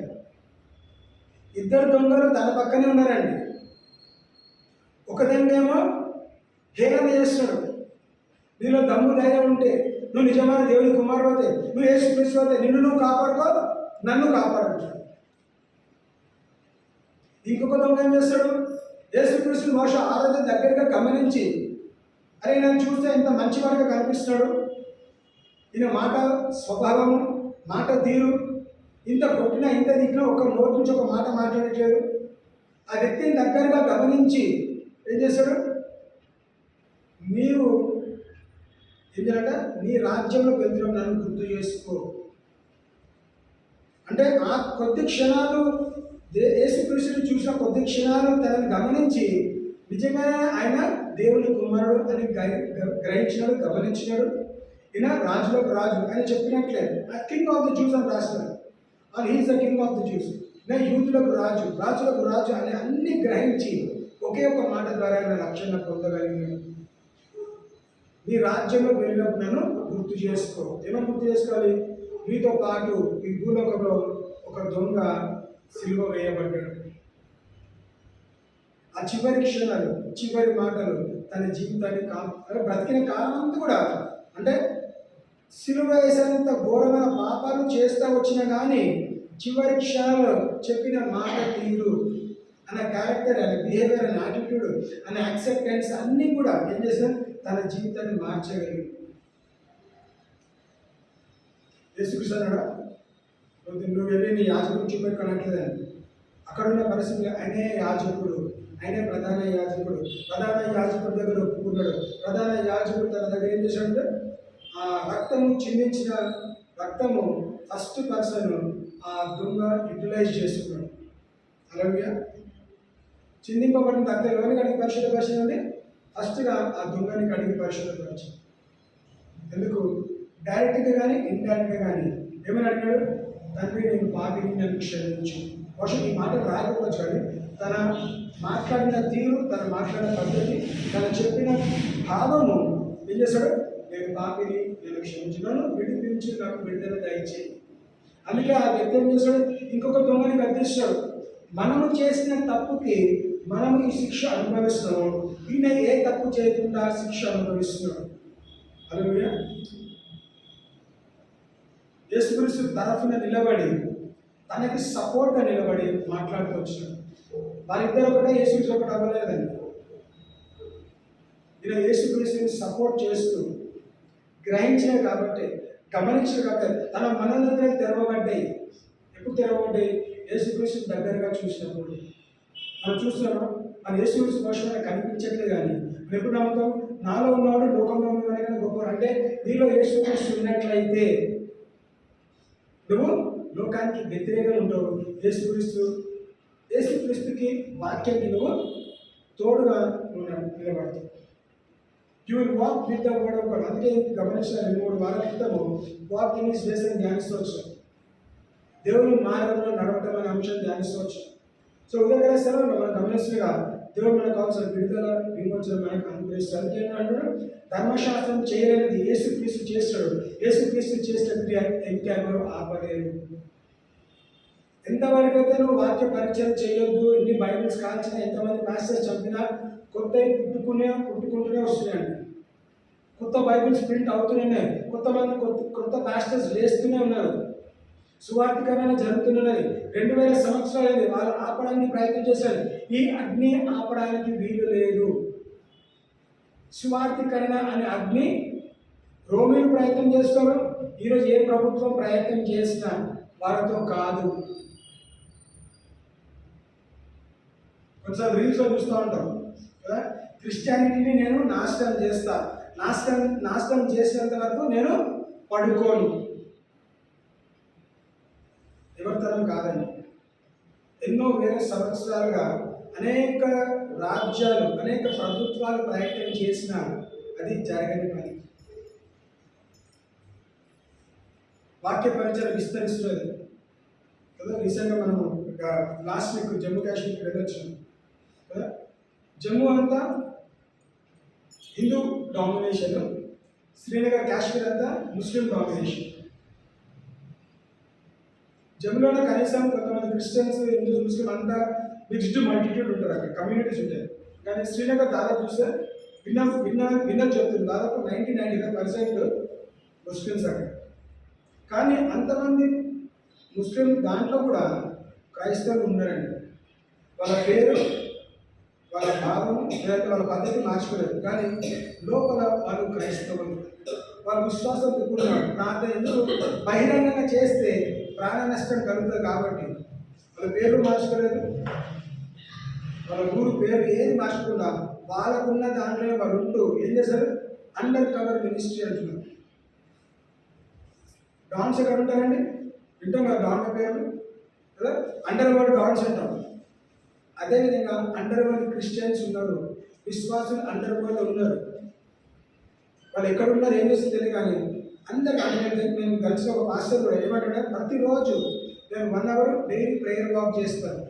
ఇద్దరు దొంగలు తన పక్కనే ఉన్నారండి. ఒక దొంగేమో హేళన చేస్తున్నాడు, నీలో దమ్ము ధైర్యం ఉంటే, నువ్వు నిజమైన దేవుని కుమారుడు అయితే, నువ్వు యేసుక్రీస్తు అయితే, నిన్ను నువ్వు కాపాడుకో, నన్ను కాపాడుతాడు. ఇంకొక దొంగ ఏం చేస్తాడు? యేసుక్రీస్తు మోష ఆరాధన దగ్గరగా గమనించి, అరే నన్ను చూస్తే ఇంత మంచివాడిగా కనిపిస్తున్నాడు, ఈయన మాట స్వభావము, మాట తీరు, ఇంత కొట్టినా ఇంత దిగినా ఒక నోటి నుంచి ఒక మాట మాట్లాడట్లేదు. ఆ వ్యక్తిని దగ్గరగా గమనించి ఏం చేస్తాడు? నీవు ఏం చేయాలంట? నీ రాజ్యంలో వెళ్తున్నావు, నన్ను గుర్తు చేసుకో అంటే ఆ కొద్ది క్షణాలు యేసుక్రీస్తుని చూసిన కొద్ది క్షణాలు తనని గమనించి నిజంగానే ఆయన దేవుని కుమారుడు అని గ్రహించినాడు, గమనించినాడు. ఈయన రాజులకు రాజు అని చెప్పినట్లే కింగ్ ఆఫ్ ద జ్యూస్ అని రాస్తున్నాడు. And he's the king of the Jews. నేను యూతులకు రాజు, రాజులకు రాజు అని అన్ని గ్రహించి ఒకే ఒక మాట ద్వారా ఆయన రక్షణ పొందగలిగినాడు. నీ రాజ్యంలో వెళ్ళినప్పుడు నన్ను గుర్తు చేసుకో. ఏమని గుర్తు చేసుకోవాలి? మీతో పాటు ఈ భూలోకంలో ఒక దొంగ సిలువ వేయబడ్డాడు. ఆ చివరి క్షణాలు, చివరి మాటలు తన జీవితాన్ని బ్రతికిన కాలం అంతా కూడా, అంటే సిలువ వేసేంత ఘోరమైన పాపాలు చేస్తూ వచ్చినా కానీ చివరి క్షణంలో చెప్పిన మాట తీరు, అనే క్యారెక్టర్, అనే బిహేవియర్, అనే యాటిట్యూడ్, అనే యాక్సెప్టెన్స్ అన్నీ కూడా ఏం చేశారు, తన జీవితాన్ని మార్చగలిగి. యేసుక్రీస్తు అన్నాడా, నువ్వు వెళ్ళి నీ యాజకుడు చూపెట్టుకోనట్లేదని. అక్కడున్న పరిస్థితులు ఆయనే యాజకుడు, ఆయనే ప్రధాన యాజకుడు. ప్రధాన యాజకుడి దగ్గర ఒప్పుకున్నాడు. ప్రధాన యాజకుడు తన దగ్గర ఏం చేశాడంటే ఆ రక్తము చిందించిన రక్తము ఫస్ట్ పర్సన్ ఆ దొంగ యూటిలైజ్ చేసుకున్నాడు. అలాగే చిందింపబడిన రక్తం ఎవరిని కడిగి పరిశుద్ధపరిచిందండి? ఫస్ట్గా ఆ దొంగని కడిగి పరిశుద్ధపరిచింది. ఎందుకు? డైరెక్ట్గా కానీ ఇండైరెక్ట్గా కానీ ఏమని అడిగాడు? తండ్రి నేను పాపిని, నన్ను క్షమించు. బహుశా ఈ మాట రాకపోవచ్చు కానీ తన మాట్లాడిన తీరు, తన మాట్లాడిన పద్ధతి, తను చెప్పిన భావము ఏం చేశాడు? నేను పాపిని, నేను క్షమించున్నాను, విడిపించి నాకు విడుదల దయచేయి. అందుకే ఆ వ్యక్తి ఏం చేశాడు? ఇంకొక దొంగని గద్దిస్తాడు. మనము చేసిన తప్పుకి మనము ఈ శిక్ష అనుభవిస్తున్నాము, ఈయన ఏ తప్పు చేయకుండా శిక్ష అనుభవిస్తున్నాడు. హల్లెలూయా. యేసుక్రీస్తు తరఫున నిలబడి తనకి సపోర్ట్గా నిలబడి మాట్లాడుతూ వచ్చినాడు. వారిద్దరు కూడా యేసుక్రీస్తు ఒకటి అవ్వలేదండి. ఈయన యేసుక్రీస్తుని సపోర్ట్ చేస్తూ గ్రహించలే కాబట్టి, గమనించలే కాబట్టి తన మనోనేత్రాలు తెరవబడ్డాయి. ఎప్పుడు తెరవబడ్డాయి? యేసుక్రీస్తు దగ్గరగా చూసినప్పుడు. మనం చూస్తున్నాం, మన యేసుక్రీస్తు భాషలో కనిపించట్లేదు కానీ మనం ఎప్పుడు నమ్ముతాం? నాలో ఉన్నవాడు లోకంలో ఉన్నవాడికన్నా గొప్పవాడు. అంటే నీలో యేసుక్రీస్తు ఉన్నట్లయితే నువ్వు లోకానికి వ్యతిరేకంగా ఉంటావు. యేసుక్రీస్తుకి వాక్యానికి నువ్వు తోడుగా నిలబడతావు. You will walk with the word of God. అందుకే గమనించిన 2-3 వారాల క్రితము వాక్ ఇన్ హిస్ వేస్ అని ధ్యానిస్తూ వచ్చాం. దేవుని మార్గంలో నడవటం అనే అంశం ధ్యానిస్తూ వచ్చాం. సో ఉదయకాల సమయంలో మనం గమనిస్తుగా దేవుడు మనకు కావాల్సిన విడుదల, విమోచన మనకు అనుగ్రహిస్తాడు. అంటాడు, ధర్మశాస్త్రం చేయలేనిది యేసుక్రీస్తు చేస్తాడు. యేసుక్రీస్తు చేసినట్టు ఎంకెవరు ఆపలేరు. ఎంతవరకు అయితే నువ్వు వాక్య పరిచయం చేయొద్దు, ఎన్ని బైబిల్స్ కాల్చినా, ఎంతమంది పాస్టర్స్ చంపినా కొత్త పుట్టుకుంటూనే వస్తున్నాయండి. కొత్త బైబిల్స్ ప్రింట్ అవుతూనే, కొత్త పాస్టర్స్ లేస్తూనే ఉన్నారు. సువార్థికరణ జరుగుతున్నది. 2000 సంవత్సరాలైంది. వాళ్ళు ఆపడానికి ప్రయత్నం చేశారు. ఈ అగ్ని ఆపడానికి వీలు లేదు. సువార్థికరణ అనే అగ్ని రోమిలు ప్రయత్నం చేస్తారు. ఈరోజు ఏ ప్రభుత్వం ప్రయత్నం చేసినా వారితో కాదు. కొంచెం రీల్స్లో చూస్తూ ఉంటాం కదా, క్రిస్టియానిటీని నేను నాశనం చేస్తా, నాశనం చేసేంత వరకు నేను పడుకోను. ఎవరితరం కాదండి. ఎన్నో వేల సంవత్సరాలుగా అనేక రాజ్యాలు, అనేక ప్రభుత్వాలు ప్రయత్నం చేసినా అది జరగని పని. వాక్య పరిచయం విస్తరిస్తున్నది కదా. రీసెంట్గా మనము లాస్ట్ వీక్ జమ్మూ కాశ్మీర్కి వెళ్ళొచ్చాం కదా. జమ్మూ అంతా హిందూ డామినేషన్, శ్రీనగర్ కాశ్మీర్ అంతా ముస్లిం డామినేషన్. జమ్మూలోనే కనీసం కొంతమంది క్రిస్టియన్స్, హిందూస్, ముస్లిం అంతా మిక్స్డ్ మల్టిట్యూడ్ ఉంటారు, అక్కడ కమ్యూనిటీస్ ఉంటాయి. కానీ శ్రీనగర్ దాదాపు చూస్తే విన్న చెప్తుంది, దాదాపు 90-95% ముస్లిమ్స్ అక్కడ. కానీ అంతమంది ముస్లిం దాంట్లో కూడా క్రైస్తవులు ఉన్నారండి. వాళ్ళ పేరు, వాళ్ళ భావం లేదంటే వాళ్ళ పద్ధతి మార్చుకోలేదు, కానీ లోపల వాళ్ళు క్రైస్తవులు. వాళ్ళ విశ్వాసం ఎక్కున్నాడు. ప్రార్థన ఎందుకు బహిరంగంగా చేస్తే ప్రాణ నష్టం కలుగుతుంది కాబట్టి వాళ్ళ పేర్లు మార్చుకోలేదు, వాళ్ళ ఊరు పేరు ఏది మార్చకుండా వాళ్ళకున్న దాంట్లోనే వాళ్ళు ఉంటూ ఏం చేశారు? అండర్ కవర్ మినిస్ట్రీ అంటున్నారు. డాన్స్ ఎక్కడ ఉంటారండి? వింటాం కదా డాన్ పేరు కదా, అండర్ వరల్డ్ డాన్స్ అంటాం. అదేవిధంగా అండర్ వరల్డ్ క్రిస్టియన్స్ ఉన్నారు, విశ్వాసులు అండర్ వరల్డ్ ఉన్నారు. వాళ్ళు ఎక్కడ ఉన్నారు, ఏం చేస్తుంది తెలియదు. కానీ అందరికీ నేను కలిసి ఒక పాస్టర్ కూడా ఏమంటే, ప్రతిరోజు నేను 1 hour డైలీ ప్రేయర్ వాక్ చేస్తాను.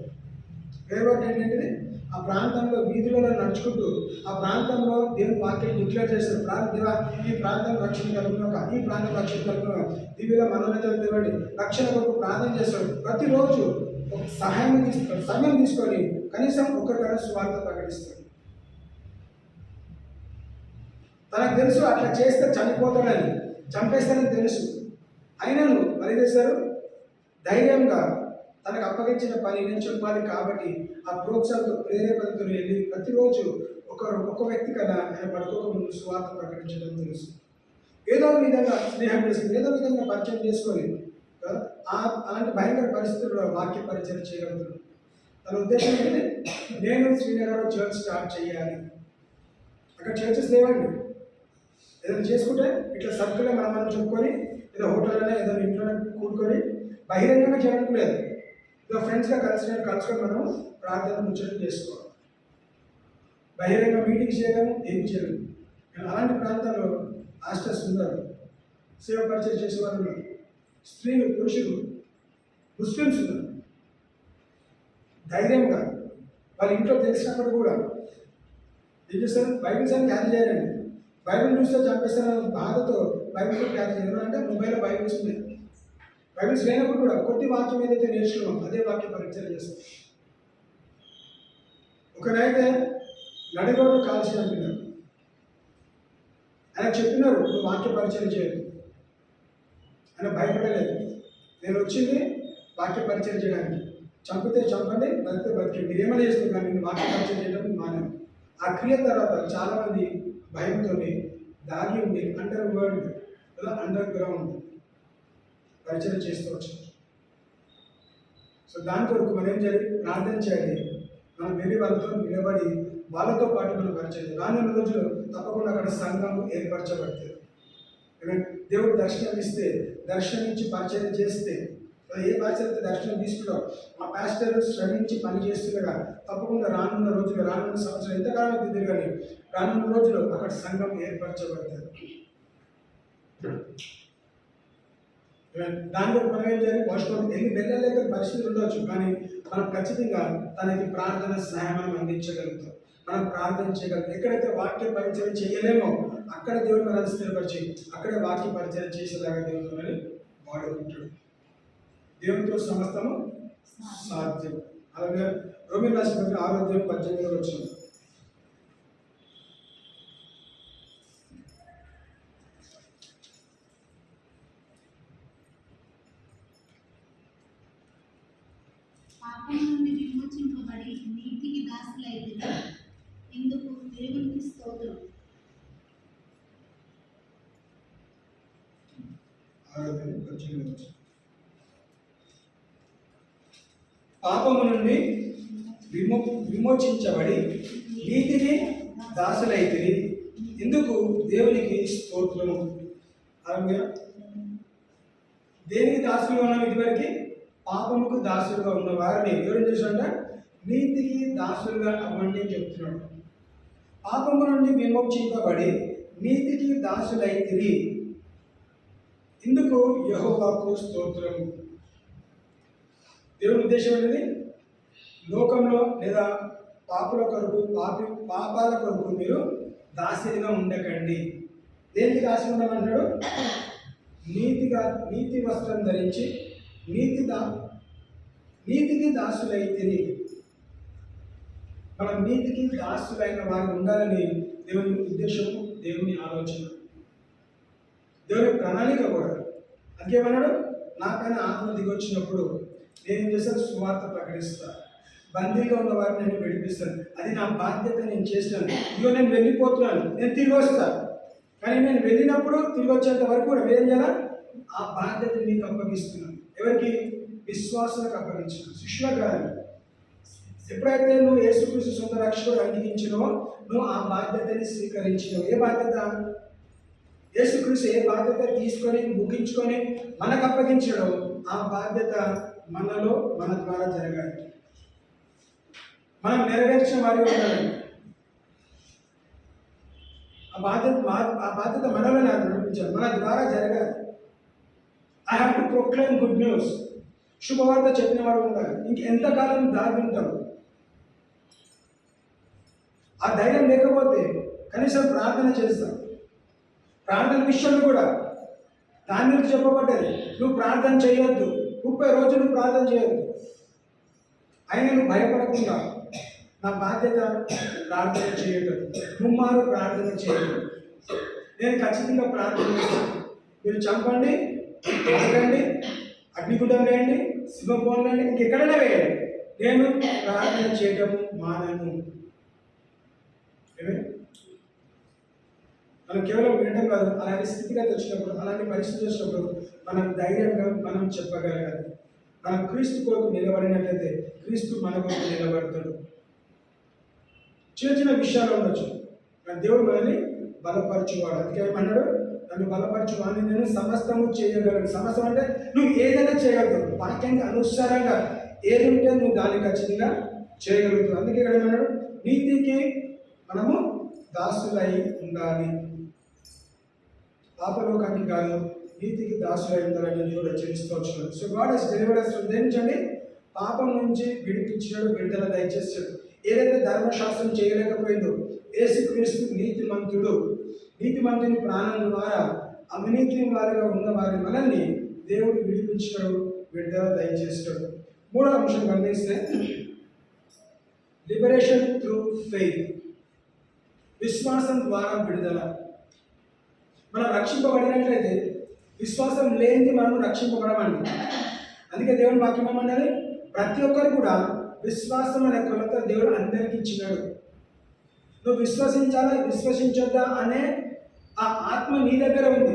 ప్రేయర్ వాక్ ఏంటంటే ఆ ప్రాంతంలో వీధులలో నడుచుకుంటూ ఆ ప్రాంతంలో దేవుని వాక్యం డిక్లేర్ చేస్తారు. దేవా ఈ ప్రాంతం రక్షణ కలుగుతున్నాక, ఈ ప్రాంతం రక్షణ కలుగుతున్నాక, దివ్యలో మనోనేతలు తెరవండి, రక్షణ కొరకు ప్రార్థన చేస్తాడు. ప్రతిరోజు ఒక సమయం తీసుకొని కనీసం ఒక్కరికైనా స్వార్థ ప్రకటిస్తాడు. తనకు తెలుసు అట్లా చేస్తే చనిపోతాడని, చంపేస్తాడని తెలుసు. అయినను మరి చేశారు, ధైర్యంగా తనకు అప్పగించిన పని నేను చెప్పాలి కాబట్టి ఆ ప్రోత్సాహంతో ప్రేరేపణతో వెళ్ళి ప్రతిరోజు ఒక వ్యక్తి కన్నా ఆయన పడుకోక ముందు సువార్త ప్రకటించడం తెలుసు. ఏదో విధంగా స్నేహం చేసుకుని ఏదో విధంగా పరిచయం చేసుకొని అలాంటి భయంకర పరిస్థితుల్లో వాక్య పరిచయం చేయగలుగుతున్నాడు. తన ఉద్దేశం ఏంటంటే నేను శ్రీనగర్లో చర్చ్ స్టార్ట్ చేయాలి. అక్కడ చర్చెస్ లేవండి. ఏదైనా చేసుకుంటే ఇట్లా సర్కిల్లో మనం చెప్పుకొని ఏదో హోటల్లోనే ఏదో ఇంట్లోనే కూడుకొని బహిరంగంగా చేయడం లేదు. ఏదో ఫ్రెండ్స్గా కలుసుకొని మనం ప్రార్థన ముచ్చట్లు చేసుకోవాలి. బహిరంగ మీటింగ్ చేయడం ఏమి చేయడం. అలాంటి ప్రాంతాల్లో హాస్టల్స్ ఉన్నారు, సేవ పరిచయం చేసేవారు ఉన్నారు, స్త్రీలు పురుషులు ముస్లిమ్స్ ఉన్నారు. ధైర్యంగా వాళ్ళ ఇంట్లో తెలిసినప్పుడు కూడా ఏం చేస్తారు, బైబిల్స్ అని క్యారీ చేయాలండి. బైబిల్ చూస్తే చంపేస్తారన్న బాధతో బైబిల్ క్యారీ చేయడం అంటే మొబైల్లో బైబిల్స్ ఉన్నాయి. బైబిల్స్ లేనప్పుడు కూడా కొద్ది వాక్యం ఏదైతే నేర్చుకున్నాం అదే వాక్యం పరిచయం చేస్తాం. ఒకరైతే నడి రోడ్డు కాల్చి చంపినారు. ఆయన చెప్పినారు నువ్వు వాక్య పరిచయం చేయదు. ఆయన భయపడలేదు. నేను వచ్చింది వాక్య పరిచయం చేయడానికి. చంపితే చంపండి, బతికితే బతికి మీరేమైనా చేస్తుంది కానీ నేను వాక్య పరిచయం చేయడం మానేను. ఆ క్రియ తర్వాత చాలామంది భయంతో దాగి ఉండి అండర్ వరల్డ్ లేదా అండర్ గ్రౌండ్ పరిచయం చేస్తూ వచ్చారు. సో దాని కొరకు మనం ఏం చేయాలి, ప్రార్థన చేయాలి. మనం వెళ్ళి వాళ్ళతో నిలబడి వాళ్ళతో పాటు మనం పరిచయం. రానున్న రోజుల్లో తప్పకుండా అక్కడ సంఘం ఏర్పరచబడుతుంది. దేవుడు దర్శనం ఇస్తే, దర్శనం ఇచ్చి పరిచయం చేస్తే, ఏ పరిచయం దర్శనం తీసుకుంటాం ఆ పాస్టర్ శ్రమించి పని చేస్తుండగా తప్పకుండా రానున్న రోజులు, రానున్న సంవత్సరం ఎంతకాలం తిరిగి కానీ రానున్న రోజులు అక్కడ సంఘం ఏర్పరచబడుతుంది. దానిలో మనం ఏం చేయాలి, వాస్తవం వెళ్ళలేక పరిస్థితులు ఉండవచ్చు, కానీ మనం ఖచ్చితంగా తనకి ప్రార్థన సహాయం మనం అందించగలుగుతాం. మనం ప్రార్థన చేయగలుగుతాం. ఎక్కడైతే వాక్య పరిచయం చేయలేమో అక్కడ దేవుడు మనం స్థిరపరిచి అక్కడే వాక్య పరిచయం చేసేలాగా దేవుడు అని వాడుకుంటాడు. దేవునితో సమస్తము సాధ్యం. అలాగే రోమియోలు రాసిన 6:18 వచ్చింది. పాపం నుండి విమోచింపబడి నీతికి దాసులైతే ఇందుకు దేవునికి స్తోత్రం. పాపము నుండి విమోచించబడి నీతికి దాసులైతే ఇందుకు దేవునికి స్తోత్రము. అలాగే దేనికి దాసులుగా ఉన్నాం? ఇదివరకు పాపముకు దాసులుగా ఉన్న వారిని ఎవరు చేశాడంట? నీతికి దాసులుగా అవ్వండి అని చెప్తున్నాడు. పాపము నుండి విమోచింపబడి నీతికి దాసులైతిరి ఇందుకు యెహోవాకు స్తోత్రము. దేవుని ఉద్దేశం అనేది లోకంలో లేదా పాపుల కొరకు పాపాల కొరకు మీరు దాసులుగా ఉండకండి. దేనికి దాసులు ఉండమంటాడు? నీతి వస్త్రం ధరించి నీతికి దాసులైతిరి. మనం నీతికి దాసులైన వారు ఉండాలని దేవుని ఉద్దేశము, దేవుని ఆలోచన, దేవుని ప్రణాళిక కూడా. అందుకేమన్నాడు, నాపైన ఆత్మ దిగొచ్చినప్పుడు నేను చేస్తాను, సువార్త ప్రకటిస్తా, బందీగా ఉన్న వారిని నేను విడిపిస్తాను. అది నా బాధ్యత, నేను చేస్తాను. ఇదిగో నేను వెళ్ళిపోతున్నాను, నేను తిరిగి వస్తాను. కానీ నేను వెళ్ళినప్పుడు తిరిగి వచ్చేంత వరకు కూడా ఏం చేయాలా? ఆ బాధ్యత నీకు అప్పగిస్తున్నాను. ఎవరికి? విశ్వాసాలకు అప్పగించిన శిష్యులకు కాదు. ఎప్పుడైతే నువ్వు యేసుక్రీస్తు సొంత రక్షకుడు అంగీకరించినవో నువ్వు ఆ బాధ్యతని స్వీకరించినవు. ఏ బాధ్యత? యేసుక్రీస్తు ఏ బాధ్యత తీసుకొని ముగించుకొని మనకు అప్పగించడం, ఆ బాధ్యత మనలో మన ద్వారా జరగాలి. మనం నెరవేర్చిన వారి ఉండాలి. ఆ బాధ్యత మనలో నడిపించాలి, మన ద్వారా జరగాలి. I have to proclaim good news. శుభవార్త చెప్పిన వాడు ఉండాలి. ఇంకెంతకాలం దాగి ఉంటాం? ఆ ధైర్యం లేకపోతే కనీసం ప్రార్థన చేస్తాం. ప్రార్థన విషయంలో కూడా దాని గురించి చెప్పబడ్డది. నువ్వు ప్రార్థన చేయొద్దు, 30 రోజులు ప్రార్థన చేయొద్దు. అయినా నువ్వు భయపడకుండా నా బాధ్యత ప్రార్థన చేయటం, ముమ్మారు ప్రార్థన చేయటం. నేను ఖచ్చితంగా ప్రార్థన చేస్తాను. మీరు చంపండి, అడగండి, అగ్నిగుండం వేయండి, సింహబోన్లని ఇంకెక్కడైనా వేయండి, నేను ప్రార్థన చేయటం మానను. మనం కేవలం వినడం కాదు, అలాంటి స్థితిగతి వచ్చినప్పుడు, అలాంటి పరిస్థితి వచ్చినప్పుడు మనం ధైర్యంగా మనం చెప్పగలగాలి. మనం క్రీస్తు కొరకు నిలబడినట్లయితే క్రీస్తు మన కొరకు నిలబడతాడు. చిన్న చిన్న విషయాలు ఉండొచ్చు, కానీ దేవుడు మనల్ని బలపరచువాడు. అందుకే ఏమన్నాడు, నన్ను బలపరచువాడిని నేను సమస్తము చేయగలను. సమస్తం అంటే నువ్వు ఏదైనా చేయగలుగుతావు, వాక్యానికి అనుసారంగా ఏది ఉంటే నువ్వు దాన్ని ఖచ్చితంగా చేయగలుగుతావు. అందుకే ఇక్కడ ఏమన్నాడు, నీతికి మనము దాసులై ఉండాలి, పాపలోకానికి కాదు నీతికి దాసులై ఉండాలని దేవుడు హెచ్చరిస్తూ వచ్చాడు. So God has delivered us from దేనించండి, పాపం నుంచి విడిపించాడు, విడుదల దయచేసాడు. ఏదైతే ధర్మశాస్త్రం చేయలేకపోయిందో యేసుక్రీస్తు నీతిమంతుని ప్రాణం ద్వారా అవినీతి వారిగా ఉన్న వారి మనల్ని దేవుడు విడిపించాడు, విడుదల దయచేస్తాడు. మూడో అంశం గమనిస్తే లిబరేషన్ త్రూ ఫెయిత్, విశ్వాసం ద్వారా విడుదల. మనం రక్షింపబడినట్లయితే విశ్వాసం లేనిది మనం రక్షింపబడమండి. అందుకే దేవుని వాక్యం ఏమన్నది, ప్రతి ఒక్కరు కూడా విశ్వాసం అనే కొలత దేవుడు అందరికీ ఇచ్చినాడు. నువ్వు విశ్వసించాలా విశ్వసించొద్దా అనే ఆ ఆత్మ నీ దగ్గర ఉంది.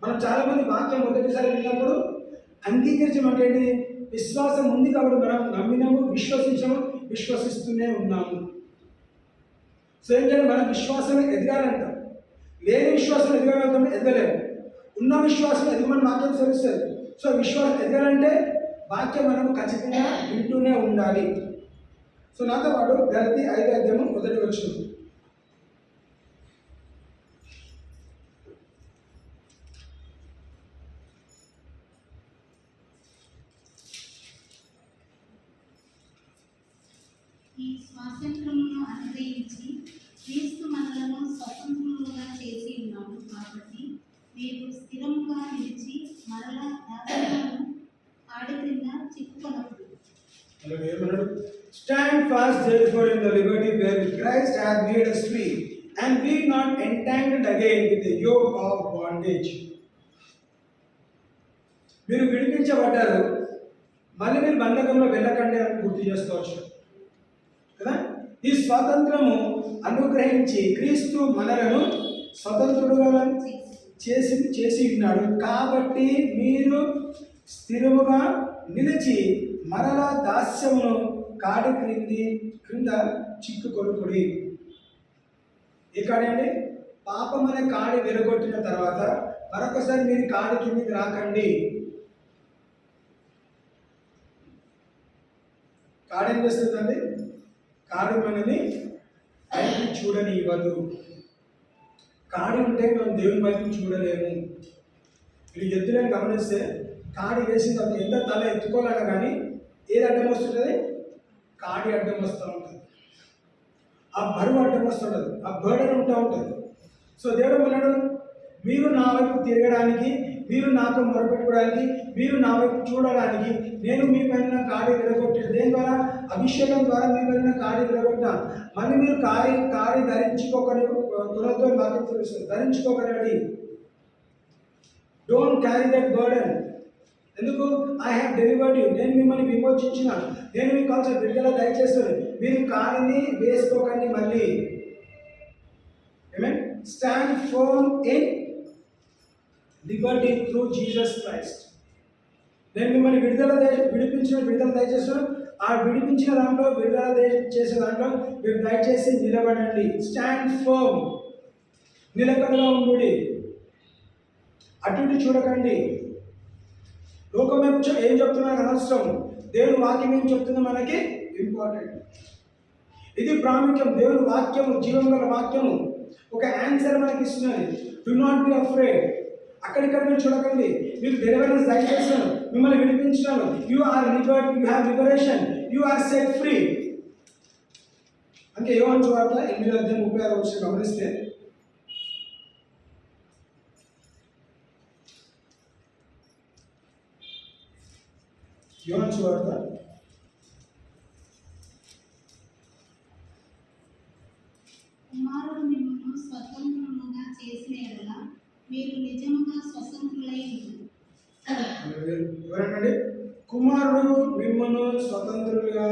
మనం చాలామంది వాక్యం మొదటిసారి విన్నప్పుడు అంగీకరించమంటే విశ్వాసం ఉంది కాబట్టి మనం నమ్మినాము, విశ్వసిస్తూనే ఉన్నాము. సో ఏంటంటే మన విశ్వాసం ఎదగాలంట. లేని విశ్వాసం ఎదగలుగుతాం, ఎదగలేము. ఉన్న విశ్వాసం ఎదగమని వాక్యం తెలుస్తుంది. సో విశ్వాసం ఎదగాలంటే వాక్యం మనము ఖచ్చితంగా వింటూనే ఉండాలి. సో నాతో పాటు గలతీ 5:1 ఈ స్వాతంత్రమును అనుగ్రహించి క్రీస్తు మనలను స్వతంత్రులుగా చేసి ఉన్నాడు కాబట్టి మీరు స్థిరముగా నిలిచి మరలా దాసత్వము ఆడి క్రింద చిక్కుకొనకూడదు. Stand fast therefore in the liberty where Christ hath made us free, and be not entangled again with the yoke of bondage. మీరు విడిపించబడ్డారు, మళ్ళీ మీరు బంధకంలో వెళ్ళకండి అని గుర్తు చేసుకోవచ్చు కదా. ఈ స్వాతంత్రము అనుగ్రహించి క్రీస్తు మనలను స్వతంత్రుడుగా చేసి ఉన్నాడు కాబట్టి మీరు స్థిరముగా నిలిచి మరలా దాస్యమును కాడి క్రింద చిక్కుకొనుకుడి. ఈ కాడి అండి, పాపం అనే కాడి విరగొట్టిన తర్వాత మరొకసారి మీరు కాడి కిందికి రాకండి. కాడి ఏం చేస్తుందండి, కాడి మనని పైకి చూడని ఇవ్వదు. కాడి ఉంటే మనం దేవుని వైపు చూడలేము. మీరు ఎద్దులను గమనిస్తే కాడి వేసిన తర్వాత ఎంత తల ఎత్తుకోవాలన్నా కానీ ఏది అడ్డం వస్తుంటుంది, కాడి అడ్డం వస్తూ ఉంటుంది, ఆ బరువు అడ్డం వస్తుంటుంది, ఆ బర్డన్ ఉంటూ ఉంటుంది. సో దేవుడు అన్నాడు, మీరు నా వైపు తిరగడానికి, మీరు నాకు మొరపెట్టుకోవడానికి, మీరు నా వైపు చూడడానికి నేను మీ పైన కాడి విరగొట్టాను. దేని ద్వారా? అభిషేకం ద్వారా మీ పైన కాడి విరగొట్టా. మళ్ళీ మీరు కాడి ధరించుకోకండి. Don't carry that burden. ఎందుకు? ఐ హ్యావ్ డెలివర్డ్ యూ, నేను మిమ్మల్ని విమోచించిన, నేను మీకు కావాల్సిన విడుదల దయచేస్తాను. మీరు కాడిని వేసుకోకండి మళ్ళీ. Amen. Stand firm in liberty through Jesus Christ. నేను మిమ్మల్ని విడుదల దయచేస్తాను. ఆ విడిపించిన దాంట్లో, విడుదల చేసే దాంట్లో మీరు దయచేసి నిలబడండి. స్టాండ్ ఫర్మ్, నిలకడగా ఉండు, అటు ఇటు చూడకండి. లోకం ఏం చెప్తున్నారు అనవసరం, దేవుని వాక్యం ఏం చెప్తుందో మనకి ఇంపార్టెంట్. ఇది ప్రాముఖ్యం. దేవుని వాక్యము జీవం గల వాక్యము ఒక ఆన్సర్ మనకి ఇస్తున్నది. Do not be afraid. అక్కడిక్కడ మీరు చూడకండి. మీకు డెలివరెన్స్ దయచేస్తాను, మిమ్మల్ని విడిపించాను. You are liberated, you have liberation, you are set free. అంటే యోహాను సువార్త 8:36 గమనిస్తే, యోహాను సువార్త కుమారుడు మిమ్మల్ని స్వతంత్రులుగా చేసిన యెడల మీరు నిజముగా స్వతంత్రులై ఉండురు. ఎవరండి? కుమారుడు మిమ్మల్ని స్వతంత్రులుగా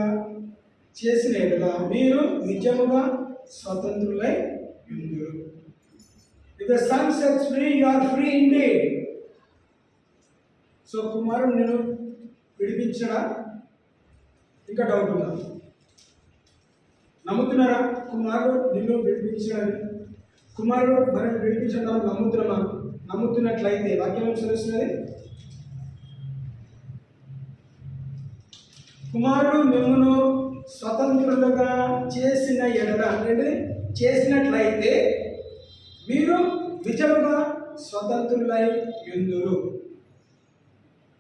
చేసిన యెడల మీరు నిజముగా స్వతంత్రులై ఉందురు. If the son sets free, you are free indeed. So కుమారుడు నేను విడిపించడా? ఇంకా డౌట్ ఉందా? నమ్ముతున్నారా కుమారుడు నిన్ను విడిపించాడని? కుమారుడు మనం విడిపించడం నమ్ముతున్నామా? నమ్ముతున్నట్లయితే వాక్యం అనుసరిస్తున్నది, కుమారుడు మిమ్మల్ని స్వతంత్రులుగా చేసిన ఎడల అంటే చేసినట్లయితే మీరు నిజముగా స్వతంత్రులై ఉందురు.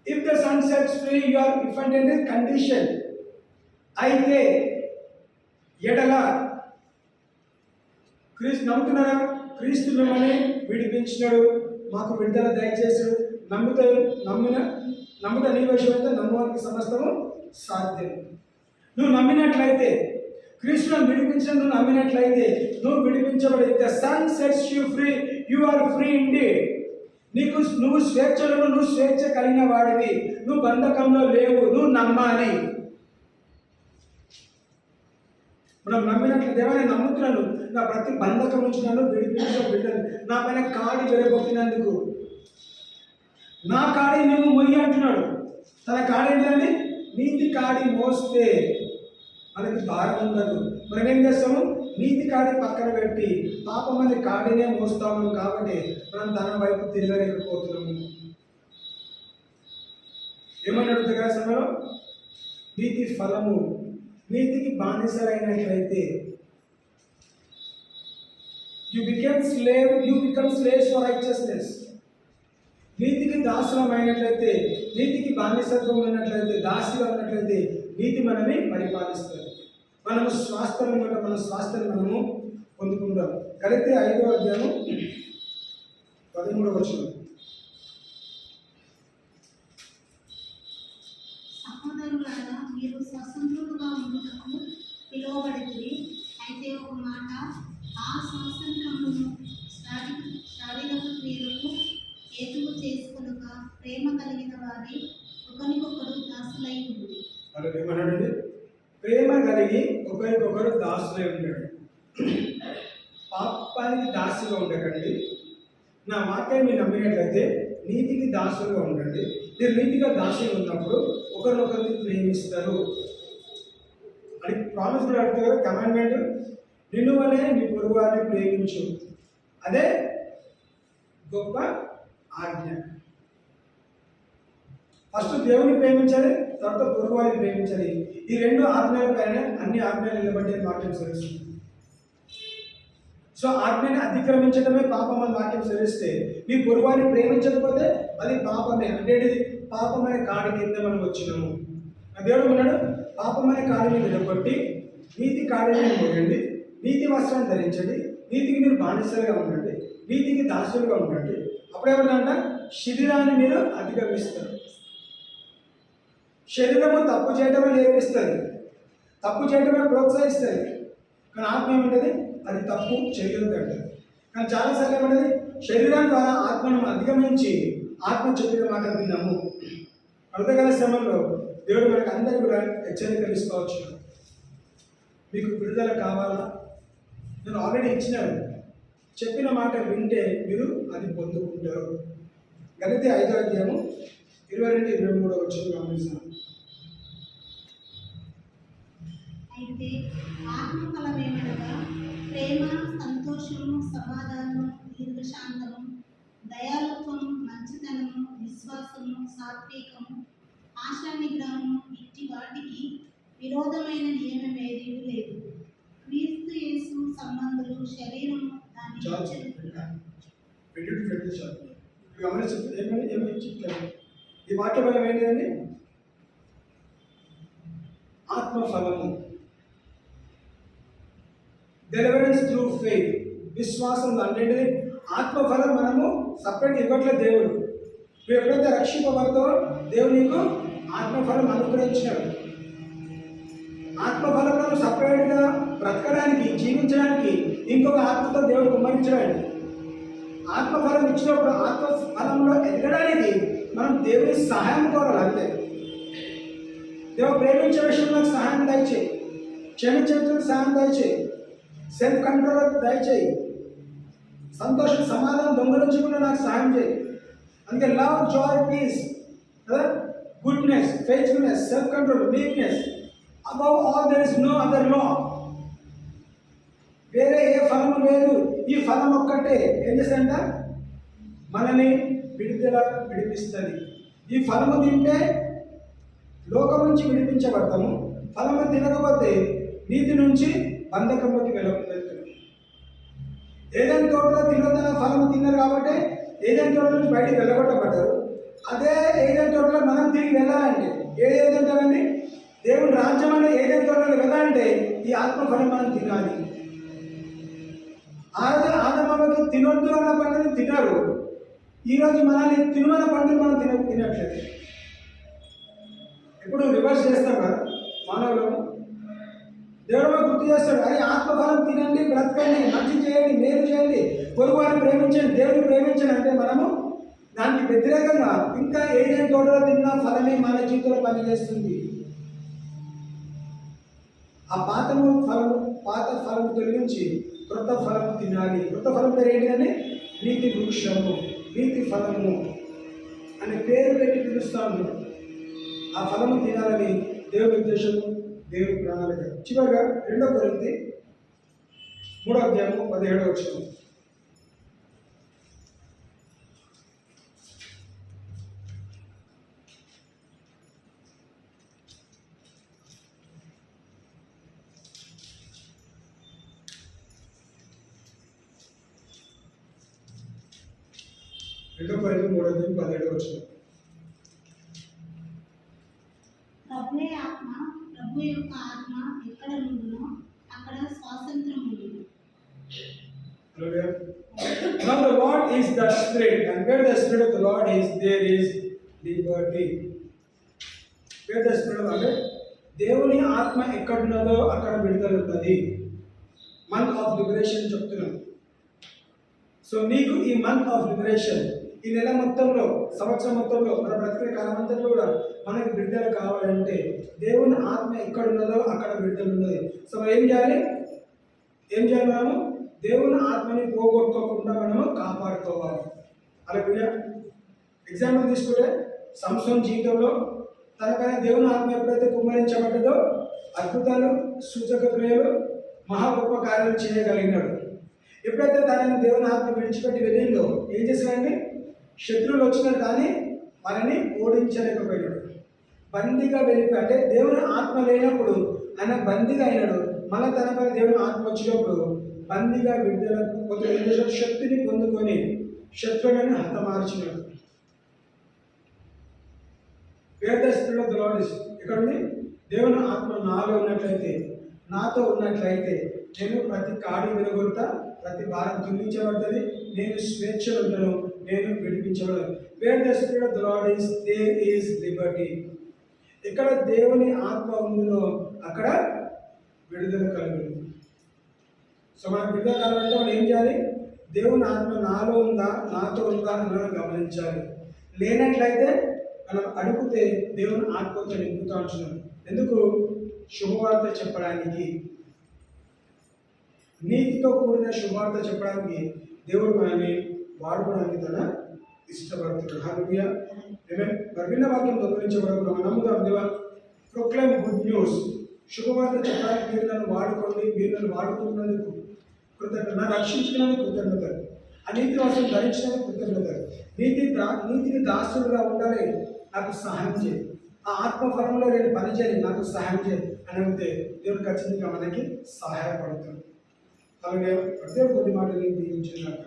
If the son sets free you are if అంటే కండిషన్. అయితే ఎడల క్రీస్తు నమ్ముతున్నారా? క్రీస్తు మిమ్మల్ని విడిపించినాడు, మాకు విడుదల దయచేసాడు. నమ్ముత నీ విషయమైతే నమ్మవానికి సమస్తము సాధ్యం. నువ్వు నమ్మినట్లయితే, క్రీస్తును విడిపించడం నువ్వు నమ్మినట్లయితే నువ్వు విడిపించబడి the son sets you free, you are free indeed. నువ్వు స్వేచ్ఛలో నువ్వు స్వేచ్ఛ కలిగిన వాడివి, నువ్వు బంధకంలో లేవు. నువ్వు నమ్మాలి. మనం నమ్మినట్లు దేవా నేను నమ్ముతున్నాను, నా ప్రతి బంధకం నుంచి నన్ను విడిపించబడ్డాను. నా పైన కాడి విరగొట్టినందుకు నా కాడి నువ్వు మొయ్యి అంటున్నాడు. తన కాడి ఏంటండి? నీతి కాడి మోస్తే మనకి భారం ఉండదు. మనం ఏం చేస్తాము? నీతి కాడి పక్కన పెట్టి పాపం అనే కాడినే మోస్తాము. కాబట్టి మనం తన వైపు తిరగలేకపోతున్నాము. ఏమన్నాడు దగ్గర సమయంలో? నీతి ఫలము. నీతికి బానిసలైనట్లయితే you become slaves for righteousness. నీతికి దాసులమైనట్లయితే, నీతికి బానిసత్వం ఉన్నట్లయితే, దాసిగా ఉన్నట్లయితే నీతి మనని పరిపాలిస్తుంది. మనము స్వాస్థ్యం ఉన్నట్టు మన స్వాస్థ్యాన్ని మనము పొందుకుంటాం. గలతీ 5:13 సహోదరులారా, మీరు స్వతంత్రులుగా ఉండుటకు పిలువబడితిరి. అయితే ఒక మాట, ఆ స్వాతంత్రమును శారీరక క్రియలకు హేతువు చేసుకొనుక ప్రేమ కలిగిన వారి ఒకరికొకరు దాసులై ఉండుడి. అంటే ఏమన్నాడండి? ప్రేమ కలిగి ఒకరికొకరు దాసులై ఉంటాడు. పాపానికి దాసుగా ఉండకండి. నా వాక్యాన్ని మీరు నమ్మినట్లయితే నీతికి దాసులుగా ఉండండి. మీరు నీతిగా దాసులు ఉన్నప్పుడు ఒకరినొకరిని ప్రేమిస్తారు అని ప్రామిస్ కూడా అడుగుతారు. కమాండ్మెంట్, నిన్ను వలె నీ పొరుగు వారిని ప్రేమించు. అదే గొప్ప ఆజ్ఞ. ఫస్ట్ దేవుని ప్రేమించాలి, తర్వాత పొరుగు వారిని ప్రేమించాలి. ఈ రెండు ఆజ్ఞల పైన అన్ని ఆజ్ఞలు నిలబడే వాక్యం సరిస్తుంది. సో ఆజ్ఞని అతిక్రమించడమే పాపం అని వాక్యం సరిస్తే, నీ పొరుగువారిని ప్రేమించకపోతే అది పాపమే. అంటే పాపం అనే కాడి కింద మనం వచ్చినాము. దేవుడు ఉన్నాడు, పాపం అనే కాడిని విడగొట్టి నీతి కాడిని మోయండి, నీతి వస్త్రాన్ని ధరించండి, నీతికి మీరు బానిసలుగా ఉండండి, నీతికి దాసులుగా ఉండండి. అప్పుడేమంట? శరీరాన్ని మీరు అధిగమిస్తారు. శరీరము తప్పు చేయడమే నేర్పిస్తుంది, తప్పు చేయడమే ప్రోత్సహిస్తుంది. కానీ ఆత్మ ఏమంటది? అది తప్పు చేయొద్దు అంటది. కానీ చాలాసార్లు ఏమంటది? శరీరం ద్వారా ఆత్మను అధిగమించి ఆత్మ చెప్పిన మాట విన్నాము. అర్థగల శ్రమంలో దేవుడు మనకు అందరికీ కూడా హెచ్చరికలు ఇసుకోవచ్చు. మీకు విడుదల కావాలా? నేను ఆల్రెడీ ఇచ్చినాను. చెప్పిన మాట వింటే మీరు అది పొందుకుంటారు. గలతీ 5:22-23 గమనిస్తాను. అయితే ఆత్మఫలమేమనగా ప్రేమ, సంతోషము, సమాధానము, దీర్ఘశాంతము, దయాళుత్వము, మంచితనము, విశ్వాసము, సాత్వికము, ఆశానిగ్రహము. ఇట్టి వాటికి విరోధమైన నియమమేదీ లేదు. క్రీస్తు యేసు సంబంధులు శరీరము దాని ఈ వాక్య బలం ఏంటండి? ఆత్మఫలము. Deliverance through faith. విశ్వాసం అంటే ఆత్మఫలం మనము సపరేట్ ఇవ్వట్లేదు దేవుడు. నువ్వు ఎప్పుడైతే రక్షింపబడతావో దేవుడు నీకు ఆత్మఫలం అనుగ్రహించినాడు. ఆత్మఫలంలో సపరేట్గా బ్రతకడానికి, జీవించడానికి ఇంకొక ఆత్మతో దేవుడు కుమ్మరించడానికి, ఆత్మఫలం ఇచ్చినప్పుడు ఆత్మఫలంలో ఎదగడానికి మనం దేవుని సహాయం కోరాలి అంతే. దేవ ప్రేమించే విషయంలో నాకు సహాయం దయచేయి, క్షమించడానికి సహాయం దయచేయి, సెల్ఫ్ కంట్రోల్ దయచేయి, సంతోషం సమాధానం దొంగలించకుండా నాకు సహాయం చేయి. అందుకే లవ్, జాయ్, పీస్ కదా, goodness, faithfulness, self control, meekness, above all there is no other law. వేరే ఏ ఫలము లేదు, ఈ ఫలం ఒక్కటే ఏం చేస్తుందంట, మనని విడిపిస్తుంది. ఈ ఫలము తింటే లోకం నుంచి విడిపించబడతాము, ఫలము తినకపోతే నీతి నుంచి బంధకంలోకి వెళ్తుంది. ఏదైనా తోటలో తినొద్దన్న ఫలము తిన్నారు కాబట్టి ఏదైనా తోట నుంచి బయటికి వెళ్ళగొట్టబడ్డారు. అదే ఏదైనా తోటలో మనం తిరిగి వెళ్ళాలంటే ఏదైతే తోటండి, దేవుని రాజ్యం అనే ఏదైనా తోటలో వెళ్ళాలంటే ఈ ఆత్మఫలం మనం తినాలి. ఆదమకు తినొద్దు అన్న పండుగను తిన్నారు, ఈరోజు మనల్ని తినమన్న పండుగ మనం తినట్లేదు. ఇప్పుడు రివర్స్ చేస్తాం కదా మానవులు. దేవుడు గుర్తు చేస్తాడు, అది ఆత్మఫలం తినండి, బ్రతకండి, మంచి చేయండి, మేలు చేయండి, పొరుగువారిని ప్రేమించండి, దేవుడిని ప్రేమించండి అంటే మనము దానికి వ్యతిరేకంగా ఇంకా ఏదైనా తోటలో తిన్న ఫలమే మన జీవితంలో పనిచేస్తుంది. ఆ పాత ఫలం తొలగించి కృత ఫలం తినాలి. కృత ఫలం పేరు ఏంటిదని, నీతి వృక్షము, నీతి ఫలము అనే పేరు పెట్టి పిలుస్తాము. ఆ ఫలము తినాలని దేవుని ఉద్దేశము, దేవుని ప్రణాళిక. చివరిగా 2 కొరింథీ 3:17 3:17. ప్రభువే ఆత్మ, ప్రభు యొక్క ఆత్మ ఎక్కడ ఉండునో అక్కడ స్వాతంత్రం ఉండును. Now the Lord is the Spirit, and where the Spirit of the Lord is, there is liberty. Where the Spirit of the దేవుని ఆత్మ ఎక్కడున్నదో అక్కడ విడుదల ఉన్నది. మంత్ ఆఫ్ లిబరేషన్ చెప్తున్నాం. సో నీకు ఈ మంత్ ఆఫ్ లిబరేషన్, ఈ నెల మొత్తంలో, సంవత్సరం మొత్తంలో, మన బ్రతికే కాలం అంతలో కూడా మనకి విడుదల కావాలంటే దేవుని ఆత్మ ఎక్కడున్నదో అక్కడ విడుదల ఉన్నది. సో మనం ఏం చేయాలి మనము దేవుని ఆత్మని పోగొట్టుకోకుండా మనము కాపాడుకోవాలి. అలాగే ఎగ్జాంపుల్ తీసుకుంటే సంసోన్ జీవితంలో తనపైన దేవుని ఆత్మ ఎప్పుడైతే కుమ్మరించబడ్డదో అద్భుతాలు, సూచక క్రియలు, మహా గొప్ప కార్యాలు చేయగలిగినాడు. ఎప్పుడైతే తనని దేవుని ఆత్మ విడిచిపెట్టి వెళ్ళిందో ఏం చేశాడంటే, శత్రువులు వచ్చినా కానీ మనని ఓడించలేకపోయినాడు. బందీగా వెళ్ళిపోయి, అంటే దేవుని ఆత్మ లేనప్పుడు ఆయన బందీగా అయినాడు. మళ్ళీ తనపై దేవుని ఆత్మ వచ్చినప్పుడు బందీగా విడుదల శక్తిని పొందుకొని శత్రువులను హతమార్చినాడు. Where the spirit of the Lord is, ఇక్కడ ఉంది, దేవుని ఆత్మ నాలో ఉన్నట్లయితే, నాతో ఉన్నట్లయితే నేను ప్రతి కాడి వినగొడతా, ప్రతి భారం తుల్లించబడుతుంది, నేను స్వేచ్ఛలో ఉంటాను, నేను విడిపించబడను. Where the spirit of the Lord is, there is liberty. ఇక్కడ దేవుని ఆత్మ ఉందో అక్కడ విడుదల కలుగుతుంది. సో మనకు విడుదల కలగాలంటే మనం ఏం చేయాలి, దేవుని ఆత్మ నాలో ఉందా, నాతో ఉందా అని మనం గమనించాలి. లేనట్లయితే మనం అడిగితే దేవుని ఆత్మతో నింపుతా ఉంటున్నాం. ఎందుకు? శుభవార్త చెప్పడానికి, నీతితో కూడిన శుభవార్త చెప్పడానికి దేవుడు మనల్ని వాడుకోవడానికి తన ఇష్టపడుతున్నాడు. హల్లెలూయా. ఆమేన్. విన్న వాక్యం దొంగిలించబడకుండా మనం నమ్ముదాం. దేవా, ప్రొక్లైమ్ గుడ్ న్యూస్, శుభవార్త చెప్పడానికి మీరు నన్ను వాడుకోండి, మీరు నన్ను వాడుకున్నందుకు కృతజ్ఞత, నన్ను రక్షించినందుకు కృతజ్ఞతలు, అనీతి వస్త్రం ధరించినందుకు కృతజ్ఞతలు, నీతికి దాసులుగా ఉండాలి, నాకు సహాయం చేయి, ఆ ఆత్మఫలంలో నేను పనిచేయాలి, నాకు సహాయం చేయి అని అడిగితే దేవుడు ఖచ్చితంగా మనకి సహాయపడుతుంది. అలాగే ప్రతి ఒక్క కొద్ది మాటలు దీవించినాక